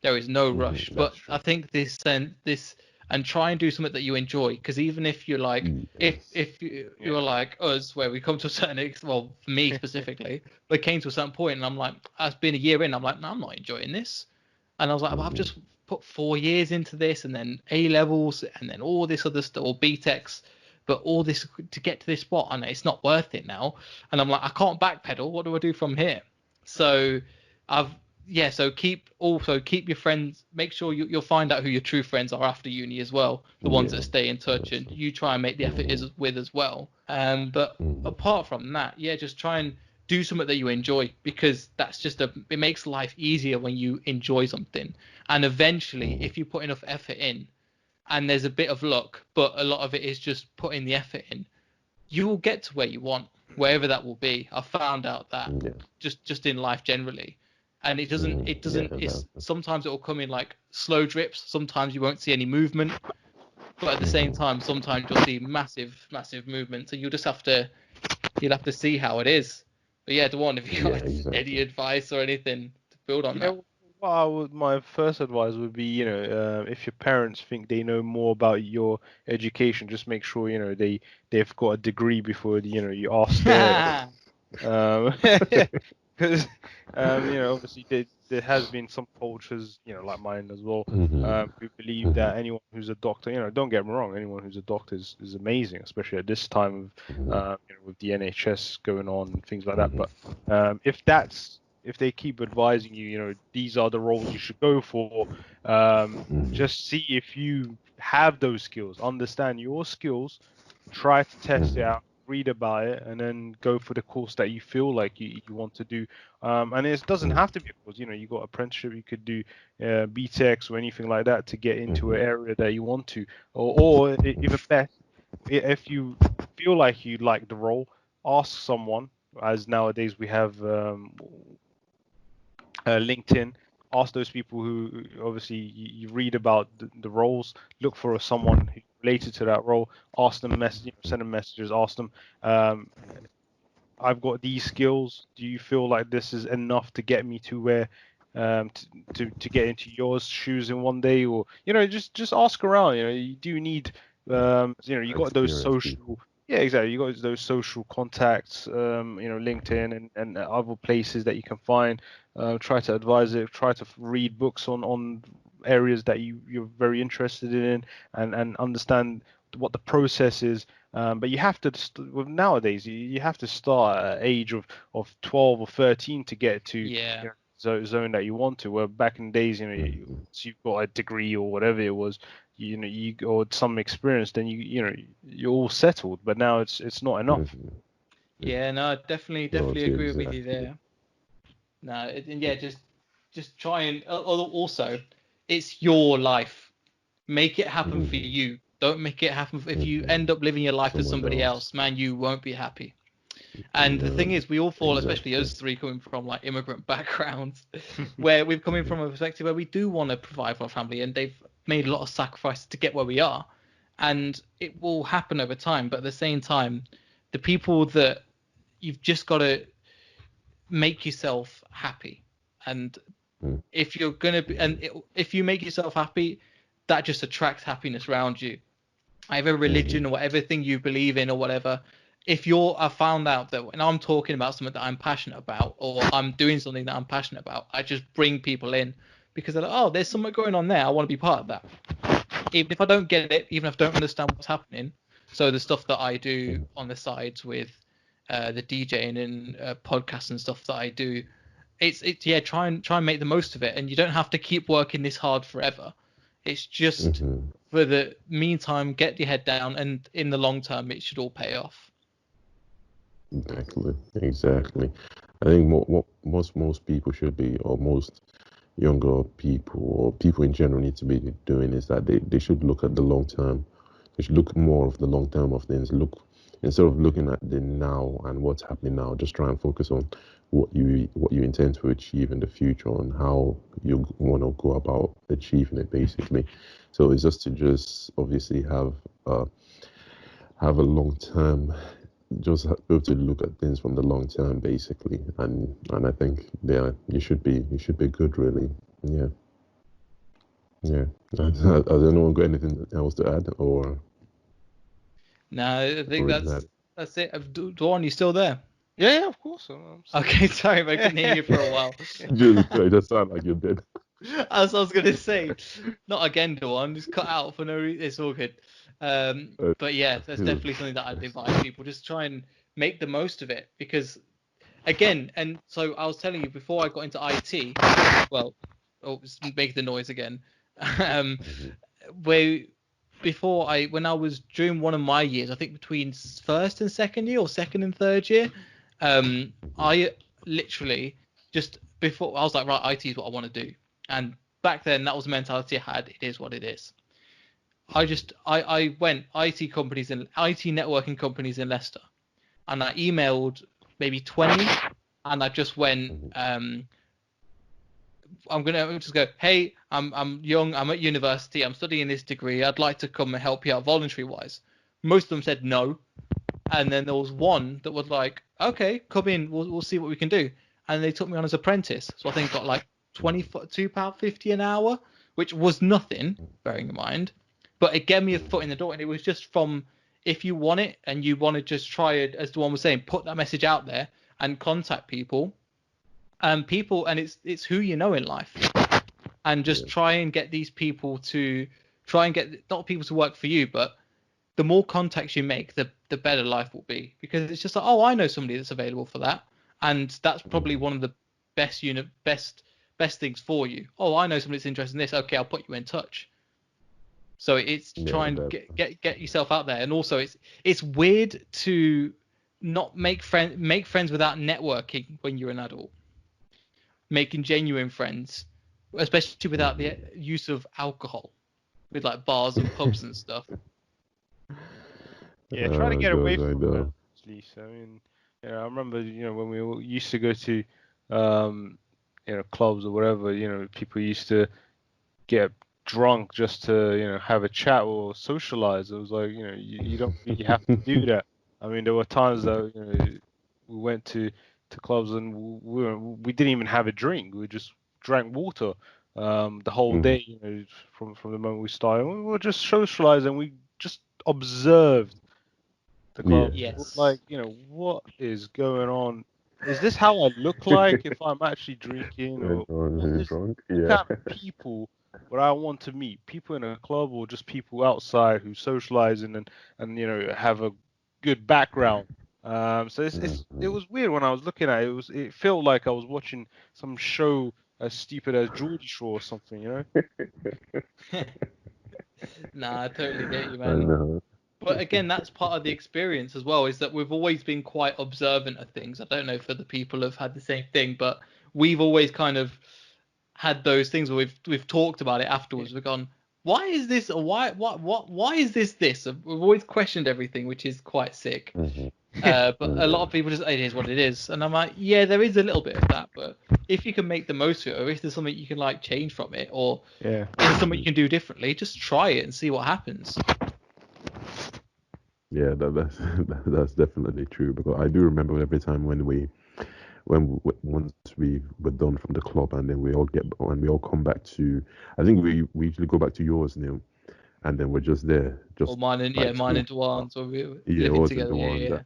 There is no rush. That's But I true. think this and try and do something that you enjoy. Because even if you're like, Yes. if Yeah. you're like us, where we come to a certain well, for me specifically, we came to a certain point, and I'm like, I've been a year in, I'm like, no, I'm not enjoying this. And I was like, well, I've Mhm. just put 4 years into this, and then A levels, and then all this other stuff, or BTECs, but all this to get to this spot, and it's not worth it now. And I'm like, I can't backpedal. What do I do from here? So so keep your friends. Make sure you'll find out who your true friends are after uni as well. The ones that stay in touch, and you try and make the effort with as well. But apart from that, just try and do something that you enjoy, because that's it makes life easier when you enjoy something. And eventually, if you put enough effort in, and there's a bit of luck, but a lot of it is just putting the effort in, you will get to where you want, wherever that will be. I found out that just in life generally. And it doesn't it's sometimes it will come in like slow drips, sometimes you won't see any movement, but at the same time sometimes you'll see massive movement. So you'll have to see how it is. But Dwan, if you got any advice or anything to build on that. My first advice would be, if your parents think they know more about your education, just make sure, they've got a degree before, you ask their, because, obviously there has been some cultures, like mine as well, who believe that anyone who's a doctor, don't get me wrong, anyone who's a doctor is amazing, especially at this time of, with the NHS going on and things like that. But if they keep advising you, these are the roles you should go for, just see if you have those skills, understand your skills, try to test it out, read about it, and then go for the course that you feel like you want to do. And it doesn't have to be a course, you got apprenticeship, you could do BTECs or anything like that to get into an area that you want to, or even better, if you feel like you like the role, ask someone, as nowadays we have LinkedIn. Ask those people who obviously you read about the roles, look for someone who's related to that role, ask them send them messages, ask them, I've got these skills, do you feel like this is enough to get me to where to get into your shoes in one day? Or just ask around. You do need you got those social exactly, you got those social contacts, LinkedIn and other places that you can find. Try to advise it, try to read books on areas that you're very interested in, and understand what the process is. But you have to nowadays you have to start at an age of 12 or 13 to get to zone that you want to. Where back in the days, you've got a degree or whatever it was, you or some experience, then you're all settled. But now it's not enough. Yeah, no, definitely agree with you there. No, just try and also, it's your life. Make it happen for you. Don't make it happen if you end up living your life for somebody else, man, you won't be happy. And the thing is, we all fall, especially us three coming from like immigrant backgrounds, where we've come in from a perspective where we do want to provide for our family, and they've made a lot of sacrifices to get where we are, and it will happen over time. But at the same time, the people that you've just got to make yourself happy, and if you're gonna be, if you make yourself happy, that just attracts happiness around you. Either religion or whatever thing you believe in or whatever. If I found out that when I'm talking about something that I'm passionate about, or I'm doing something that I'm passionate about, I just bring people in, because they're like, oh, there's something going on there, I want to be part of that. Even if I don't get it, even if I don't understand what's happening. So the stuff that I do on the sides with the DJing and podcasts and stuff that I do, it's try and make the most of it, and you don't have to keep working this hard forever. It's just for the meantime, get your head down, and in the long term, it should all pay off. Exactly. I think what most people should be, or most younger people or people in general need to be doing, is that they should look at the long term. They should look more of the long term of things. Instead of looking at the now and what's happening now, just try and focus on what you intend to achieve in the future and how you want to go about achieving it, basically. So it's just to obviously have a long term, just be able to look at things from the long term, basically. And I think you should be good, really. Yeah. Has anyone got anything else to add, or? No, I think that's it. Dawn, you still there? Yeah, of course. Okay, sorry, I couldn't hear you for a while. It just sounded like you're dead. As I was going to say, not again, Dewan, just cut out for no reason. It's all good. But yeah, that's definitely something that I'd advise people. Just try and make the most of it because, again, and so I was telling you before I got into IT, well, make the noise again. Where when I was during one of my years, I think between first and second year or second and third year, I literally just before I was like, right, IT is what I want to do. And back then, that was the mentality I had. It is what it is. I went IT companies and IT networking companies in Leicester, and I emailed maybe 20, and I just went, I'm gonna just go, hey, I'm young, I'm at university, I'm studying this degree, I'd like to come and help you out voluntary wise. Most of them said no, and then there was one that was like, okay, come in, we'll see what we can do, and they took me on as apprentice. So I think I got like £22.50 an hour, which was nothing, bearing in mind, but it gave me a foot in the door, and it was just from if you want it and you want to just try it, as the one was saying, put that message out there and contact people, and it's who you know in life, and just try and get these people to try and get not people to work for you, but the more contacts you make, the better life will be, because it's just like, oh, I know somebody that's available for that, and that's probably one of the best things for you. Oh, I know somebody that's interested in this. Okay, I'll put you in touch. So it's try and get yourself out there, and also it's weird to not make friends without networking when you're an adult. Making genuine friends, especially without the use of alcohol, with like bars and pubs and stuff. Yeah, try to get away from that, at least. I mean, I remember, when we all used to go to, clubs or whatever, people used to get drunk just to, have a chat or socialize. It was like, you don't really have to do that. I mean, there were times that, we went to clubs and we didn't even have a drink. We just drank water the whole day, from the moment we started. We were just socializing. We just observed the club. Yes. Like, what is going on? Is this how I look like if I'm actually drinking? Or what kind of people would I want to meet? People in a club or just people outside who socializing and have a good background? So it was weird when I was looking at it. It felt like I was watching some show as stupid as Geordie Shore or something, Nah, I totally get you, man. But again, that's part of the experience as well, is that we've always been quite observant of things. I don't know if other people have had the same thing, but we've always kind of had those things where we've talked about it afterwards. We've gone, why is this, or why is this? We've always questioned everything, which is quite sick. But a lot of people just, it is what it is. And I'm like, yeah, there is a little bit of that, but if you can make the most of it, or if there's something you can like change from it, or if there's something you can do differently, just try it and see what happens. Yeah, that's definitely true, because I do remember every time once we were done from the club, and then we all come back to, I think we usually go back to yours, Neil, and then we're just there, or mine and Dwan's, or we're living together.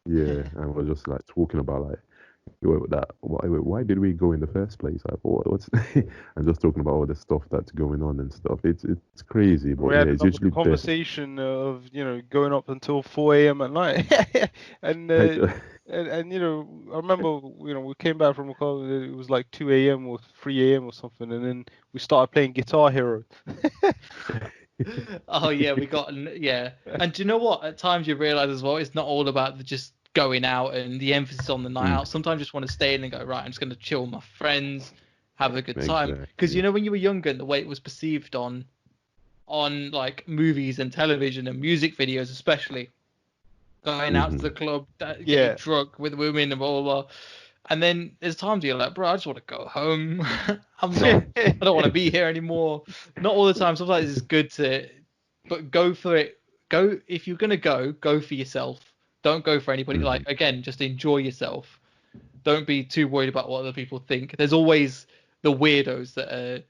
Yeah, and we're just like talking about like why did we go in the first place? Like, what's and just talking about all the stuff that's going on and stuff. It's crazy, but we had it's usually conversation of going up until 4 a.m. at night, and I remember we came back from a club. It was like 2 a.m. or 3 a.m. or something, and then we started playing Guitar Hero. Oh yeah, and do you know what? At times you realize as well, it's not all about just going out and the emphasis on the night out. Sometimes you just want to stay in and go, right, I'm just going to chill with my friends, have a good time. Because when you were younger, and the way it was perceived on like movies and television and music videos, especially going out to the club, getting drunk with women and blah blah blah. And then there's times you're like, bro, I just want to go home. I don't want to be here anymore. Not all the time. Sometimes it's good but go for it. If you're going to go for yourself. Don't go for anybody. Like, again, just enjoy yourself. Don't be too worried about what other people think. There's always the weirdos that are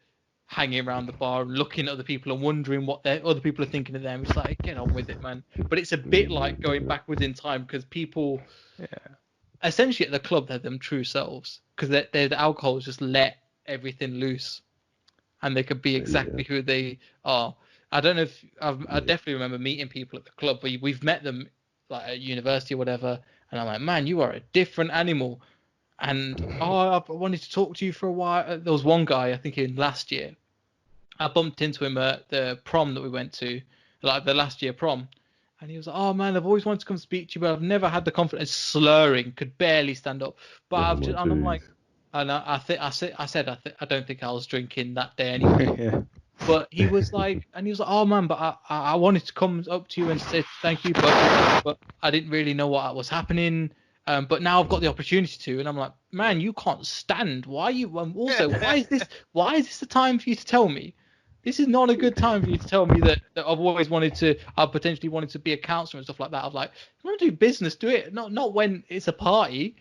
hanging around the bar and looking at other people and wondering what other people are thinking of them. It's like, get on with it, man. But it's a bit like going backwards in time, because people... essentially at the club, they're them true selves, because the alcohol has just let everything loose. and they could be exactly who they are. I don't know if I definitely remember meeting people at the club. We've met them like at university or whatever, and I'm like, man, you are a different animal. And I wanted to talk to you for a while. There was one guy, I think in last year, I bumped into him at the prom that we went to, like the last year prom. And he was like, oh man, I've always wanted to come speak to you, but I've never had the confidence. Slurring, could barely stand up. But and I'm like, and I don't think I was drinking that day anyway. Yeah. But he was like, oh man, but I wanted to come up to you and say thank you, but I didn't really know what was happening. But now I've got the opportunity to, and I'm like, man, you can't stand. Why are you? Also, why is this the time for you to tell me? This is not a good time for you to tell me that I've potentially wanted to be a counselor and stuff like that. I was like, if you want to do business, do it. Not when it's a party.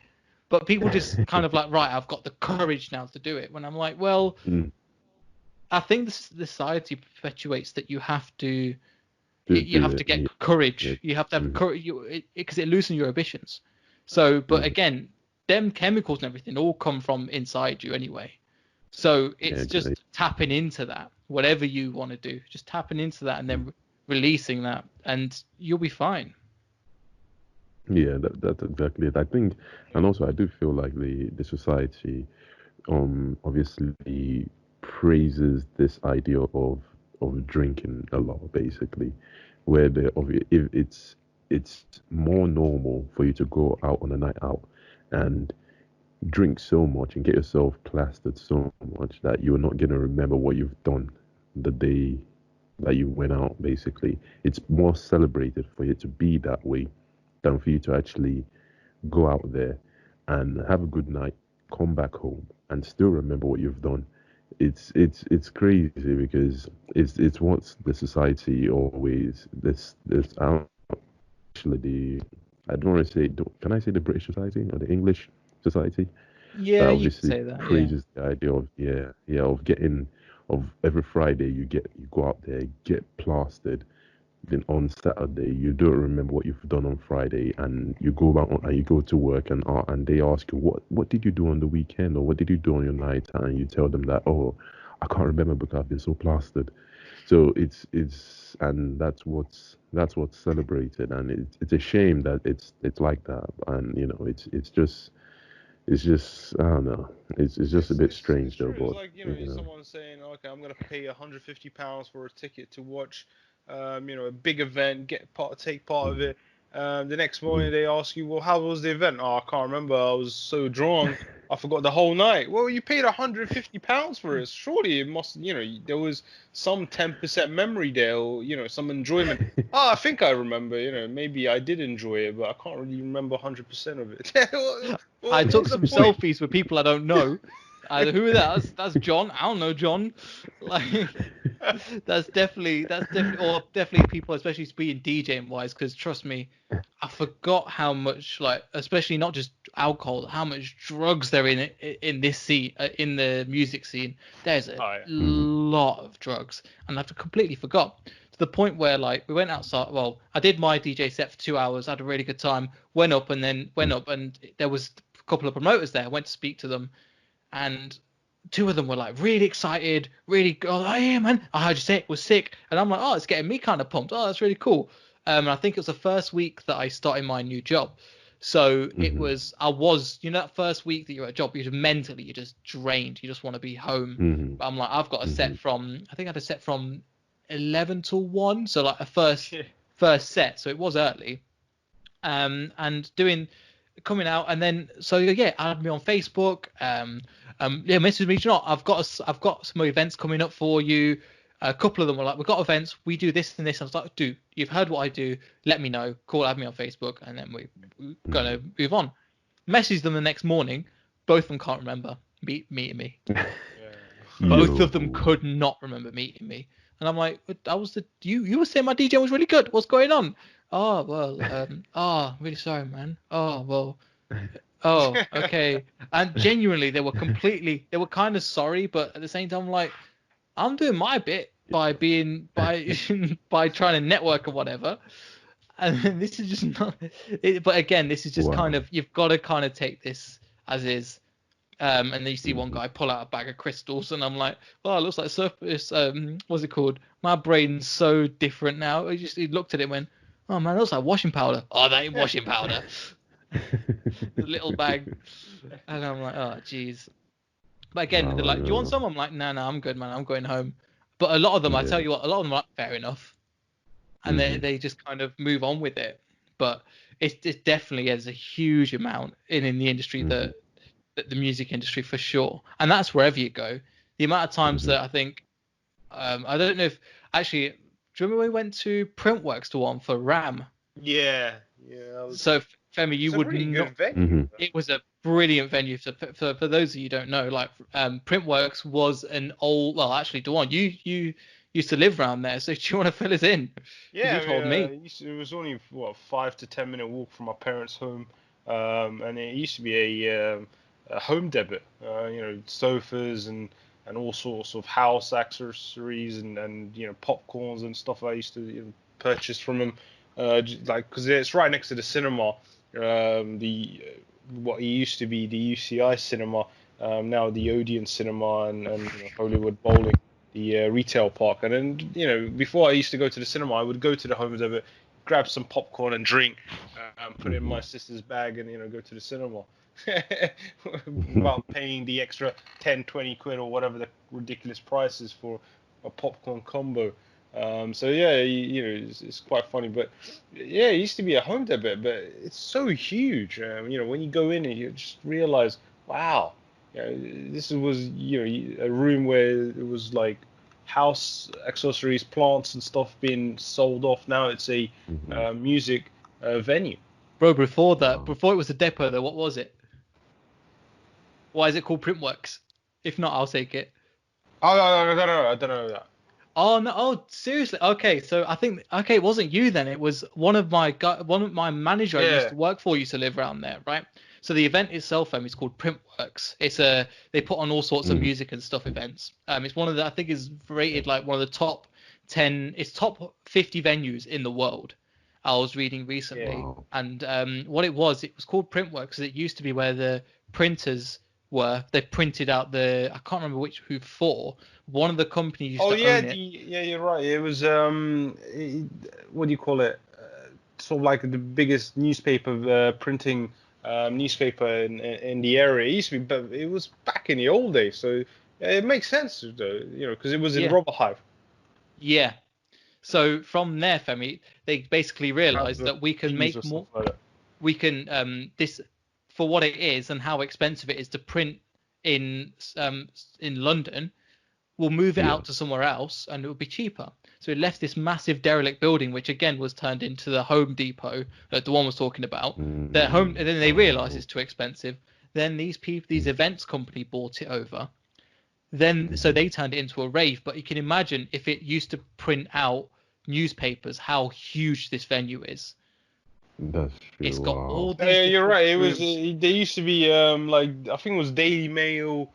But people just kind of like, right, I've got the courage now to do it. When I'm like, well, I think the society perpetuates that you have to get courage. Yeah. You have to have courage because it loosens your ambitions. So, but again, them chemicals and everything all come from inside you anyway. So it's just tapping into that, whatever you want to do, just tapping into that and then releasing that, and you'll be fine. Yeah, that's exactly it. I think, and also I do feel like the society, obviously praises this idea of drinking a lot, basically, where if it's more normal for you to go out on a night out and drink so much and get yourself plastered so much that you're not going to remember what you've done the day that you went out. Basically, it's more celebrated for you to be that way than for you to actually go out there and have a good night, come back home and still remember what you've done. It's crazy because it's what the society always I don't want to say, can I say the British society or the English society? Yeah, that obviously you can say that. Praises the idea of every Friday you go out there, get plastered. Then on Saturday you don't remember what you've done on Friday, and you go out and you go to work and they ask you what did you do on the weekend or what did you do on your night, and you tell them that, oh, I can't remember because I've been so plastered. So it's and that's what's celebrated, and it's a shame that it's like that, and it's just I don't know, it's just a bit strange though. But it's like someone saying, okay, I'm gonna pay £150 for a ticket to watch a big event, take part of it. The next morning they ask you, well, how was the event? Oh, I can't remember. I was so drunk, I forgot the whole night. Well, you paid £150 for it. Surely it must, there was some 10% memory there, or some enjoyment. I think I remember. Maybe I did enjoy it, but I can't really remember 100% of it. I took some selfies with people I don't know. Who are that? That's John. I don't know John. Like, that's definitely people, especially being DJing wise, because trust me, I forgot how much, like, especially not just alcohol, how much drugs there in this scene, in the music scene. There's a lot of drugs, and I've completely forgot, to the point where, like, we went outside. Well, I did my DJ set for 2 hours, had a really good time, went up, and there was a couple of promoters there. I went to speak to them, and two of them were like really excited, really, oh yeah man, I heard you say it was sick, and I'm like, oh, it's getting me kind of pumped. Oh, that's really cool. And I think it was the first week that I started my new job, so I was that first week that you're at a job, you're just drained, you just want to be home. But I'm like, I've got a set from, I think I had a set from 11 till 1, so like a first set, so it was early, and coming out, and then add me on Facebook, message me, I've got some events coming up for you. A couple of them were like, we've got events, we do this and this. I was like, dude, you've heard what I do, let me know, add me on Facebook, and then we're gonna move on. Message them the next morning, both of them can't remember meeting me. Both of them could not remember meeting me, and I'm like, you were saying my DJ was really good, what's going on? Oh, well, really sorry, man. Oh, well, oh, okay. And genuinely, they were kind of sorry, but at the same time, like, I'm doing my bit by by trying to network or whatever. And this is just not, but again, this is just kind of, you've got to kind of take this as is. And then you see one guy pull out a bag of crystals, and I'm like, oh, it looks like surface. What's it called? My brain's so different now. He looked at it and went, oh man, it looks like washing powder. Oh, that ain't washing powder. The little bag. And I'm like, oh, jeez. But again, they're like, do you want some? I'm like, no, I'm good, man. I'm going home. But a lot of them, I tell you what, a lot of them are like, fair enough. And they just kind of move on with it. But it definitely is a huge amount in the industry, the music industry for sure. And that's wherever you go. The amount of times that I think, I don't know if, actually, do you remember we went to Printworks to one for RAM? Yeah. So, Femi, you would really not. Good venue. It was a brilliant venue. For those of you who don't know, like Printworks was an old. Well, actually, Dewan, you used to live around there, so do you want to fill us in? Yeah, you told me. It was only 5 to 10 minute walk from my parents' home, and it used to be a home debit. Sofas and all sorts of house accessories and popcorns and stuff I used to purchase from them. Because it's right next to the cinema, what used to be the UCI cinema, now the Odeon cinema and Hollywood Bowling, the retail park. And then before I used to go to the cinema, I would go to the home debit, grab some popcorn and drink, put it in my sister's bag, and go to the cinema. Without paying the extra 10-20 quid or whatever the ridiculous price is for a popcorn combo. So yeah, it's quite funny, but yeah, it used to be a home debit, but it's so huge. When you go in and you just realize, wow, this was a room where it was like house accessories, plants and stuff being sold off. Now it's a music venue. Bro, before it was a depot though, what was it? Why is it called Printworks? If not, I'll take it. Oh, no, I don't know that. Oh no! Oh, seriously? Okay, so I think it wasn't you then. It was one of my manager I used to work for used to live around there, right? So the event itself, is called Printworks. They put on all sorts of music and stuff events. It's one of the, I think is rated like one of the top 10. It's top 50 venues in the world. I was reading recently, and what it was called Printworks. It used to be where the printers were. They printed out I can't remember who for. One of the companies used to own it. Yeah, you're right. It was what do you call it? Sort of like the biggest newspaper printing newspaper in the area. It used to be, but it was back in the old days. So it makes sense, though, because it was in Rubber Hive. Yeah. So from there, Femi, they basically realized that we can make more. Like we can this for what it is and how expensive it is to print in London. We'll move it out to somewhere else and it will be cheaper. So it left this massive derelict building, which again was turned into the Home Depot that the one was talking about. Their home, and then they realized it's too expensive. Then these events company bought it over. So they turned it into a rave. But you can imagine if it used to print out newspapers, how huge this venue is. That's true. It's got all these. Yeah, you're right. It was. There used to be I think it was Daily Mail.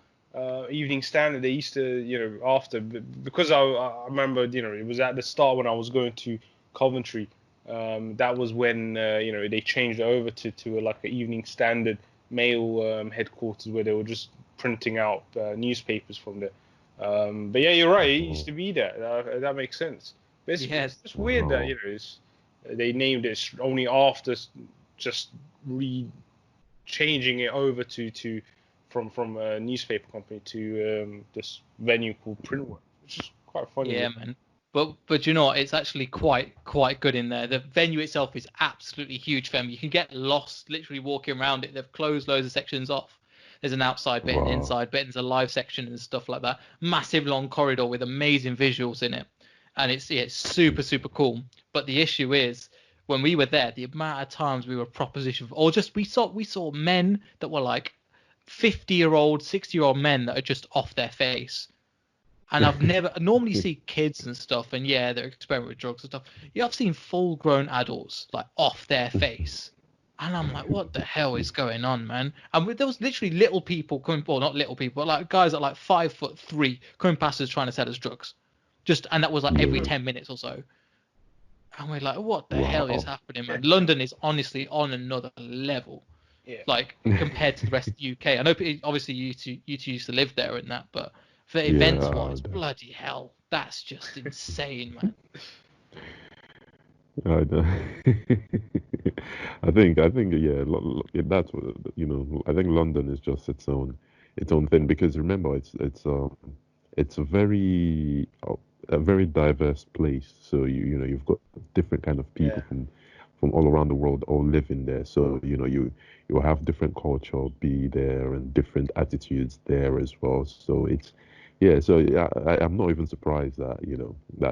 Evening Standard, they used to, after, because I remember, it was at the start when I was going to Coventry. That was when, they changed it over to like an Evening Standard Mail headquarters where they were just printing out newspapers from there. But yeah, you're right. It used to be there. That makes sense. But it's just weird that, they named it only after just changing it over to from a newspaper company to this venue called Printworks, which is quite funny. Yeah, man. But you know what? It's actually quite good in there. The venue itself is absolutely huge, Fem. You can get lost literally walking around it. They've closed loads of sections off. There's an outside bit, an inside bit, there's a live section and stuff like that. Massive long corridor with amazing visuals in it, and it's super cool. But the issue is, when we were there, the amount of times we were propositioned, or just we saw men that were like 50-year-old, 60-year-old men that are just off their face. And I've never normally see kids and stuff, and they're experimenting with drugs and stuff. I've seen full-grown adults like off their face, and I'm like, what the hell is going on, man? And there was literally little people coming, well, not little people, but like guys that like 5'3" coming past us trying to sell us drugs, and that was like every 10 minutes or so. And we're like, what the hell is happening, man? London is honestly on another level. Yeah. like compared to the rest of the UK. I know obviously you two used to live there and that, but for Yeah, events wise, bloody hell, that's just insane, man. I know. I think, yeah, that's what, I think London is just its own thing because remember, it's a very diverse place. So you've got different kind of Yeah. people from all around the world all living there. So you have different culture be there and different attitudes there as well. So it's yeah. So yeah, I'm not even surprised that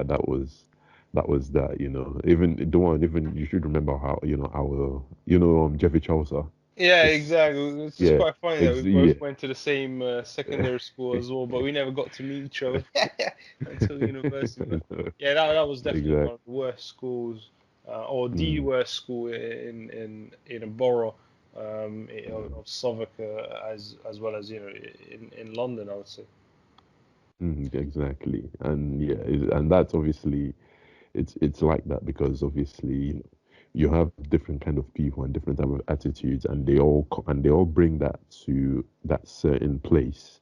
that was that. Even the one, even you should remember how our Jeffrey Chaucer. Yeah, It's exactly. It's just yeah, quite funny that we yeah. both went to the same secondary school as well, but we never got to meet each other until university. But yeah, that was definitely Exactly. one of the worst schools, or the Mm, worst school in a borough of Southwark, as well as in London, I would say. exactly. And yeah, and that's obviously it's like that because obviously you have different kind of people and different type of attitudes, and they all bring that to that certain place.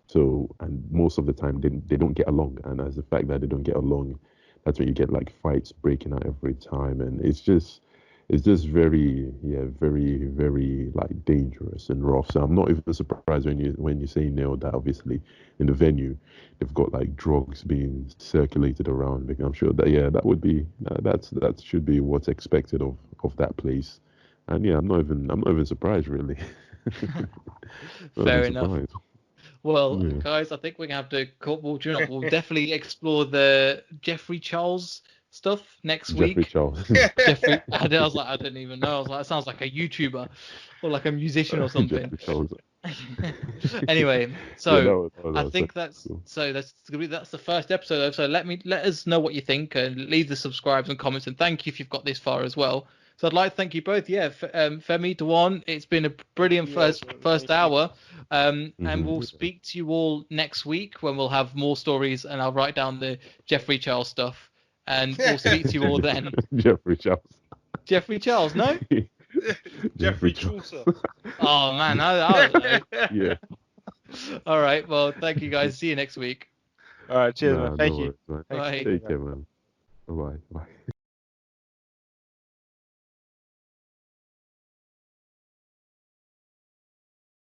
So, and most of the time they don't get along, and as the fact that they don't get along, that's when you get like fights breaking out every time, and it's just very, yeah, very, very like dangerous and rough. So I'm not even surprised when you say, Neil, that obviously in the venue they've got like drugs being circulated around. Because I'm sure that, yeah, that should be what's expected of that place. And yeah, I'm not even surprised really. Not even Fair enough. surprised. Well, Yeah. guys, I think we're gonna have to we'll definitely explore the Jeffrey Charles stuff next Jeffrey week. Charles. Jeffrey, I was like, I didn't even know. I was like, that sounds like a YouTuber or like a musician or something. Jeffrey Charles. Anyway, Yeah, so that I was think cool. that's the first episode. So let us know what you think and leave the subscribes and comments, and thank you if you've got this far as well. So I'd like to thank you both. Yeah, Femi, Dewan, it's been a brilliant You also, first thank you. hour. And we'll Yeah. speak to you all next week when we'll have more stories, and I'll write down the Jeffrey Charles stuff, and we'll speak to you all then. Jeffrey Charles. Jeffrey Charles, no? Jeffrey Jeffrey Charles. Chaucer. Oh man, I don't know. Yeah. All right, well, thank you guys. See you next week. All right, cheers, man. Nah, no Thank you. worries, man. Thanks for Bye. doing Take that. care, man. Bye bye. Bye.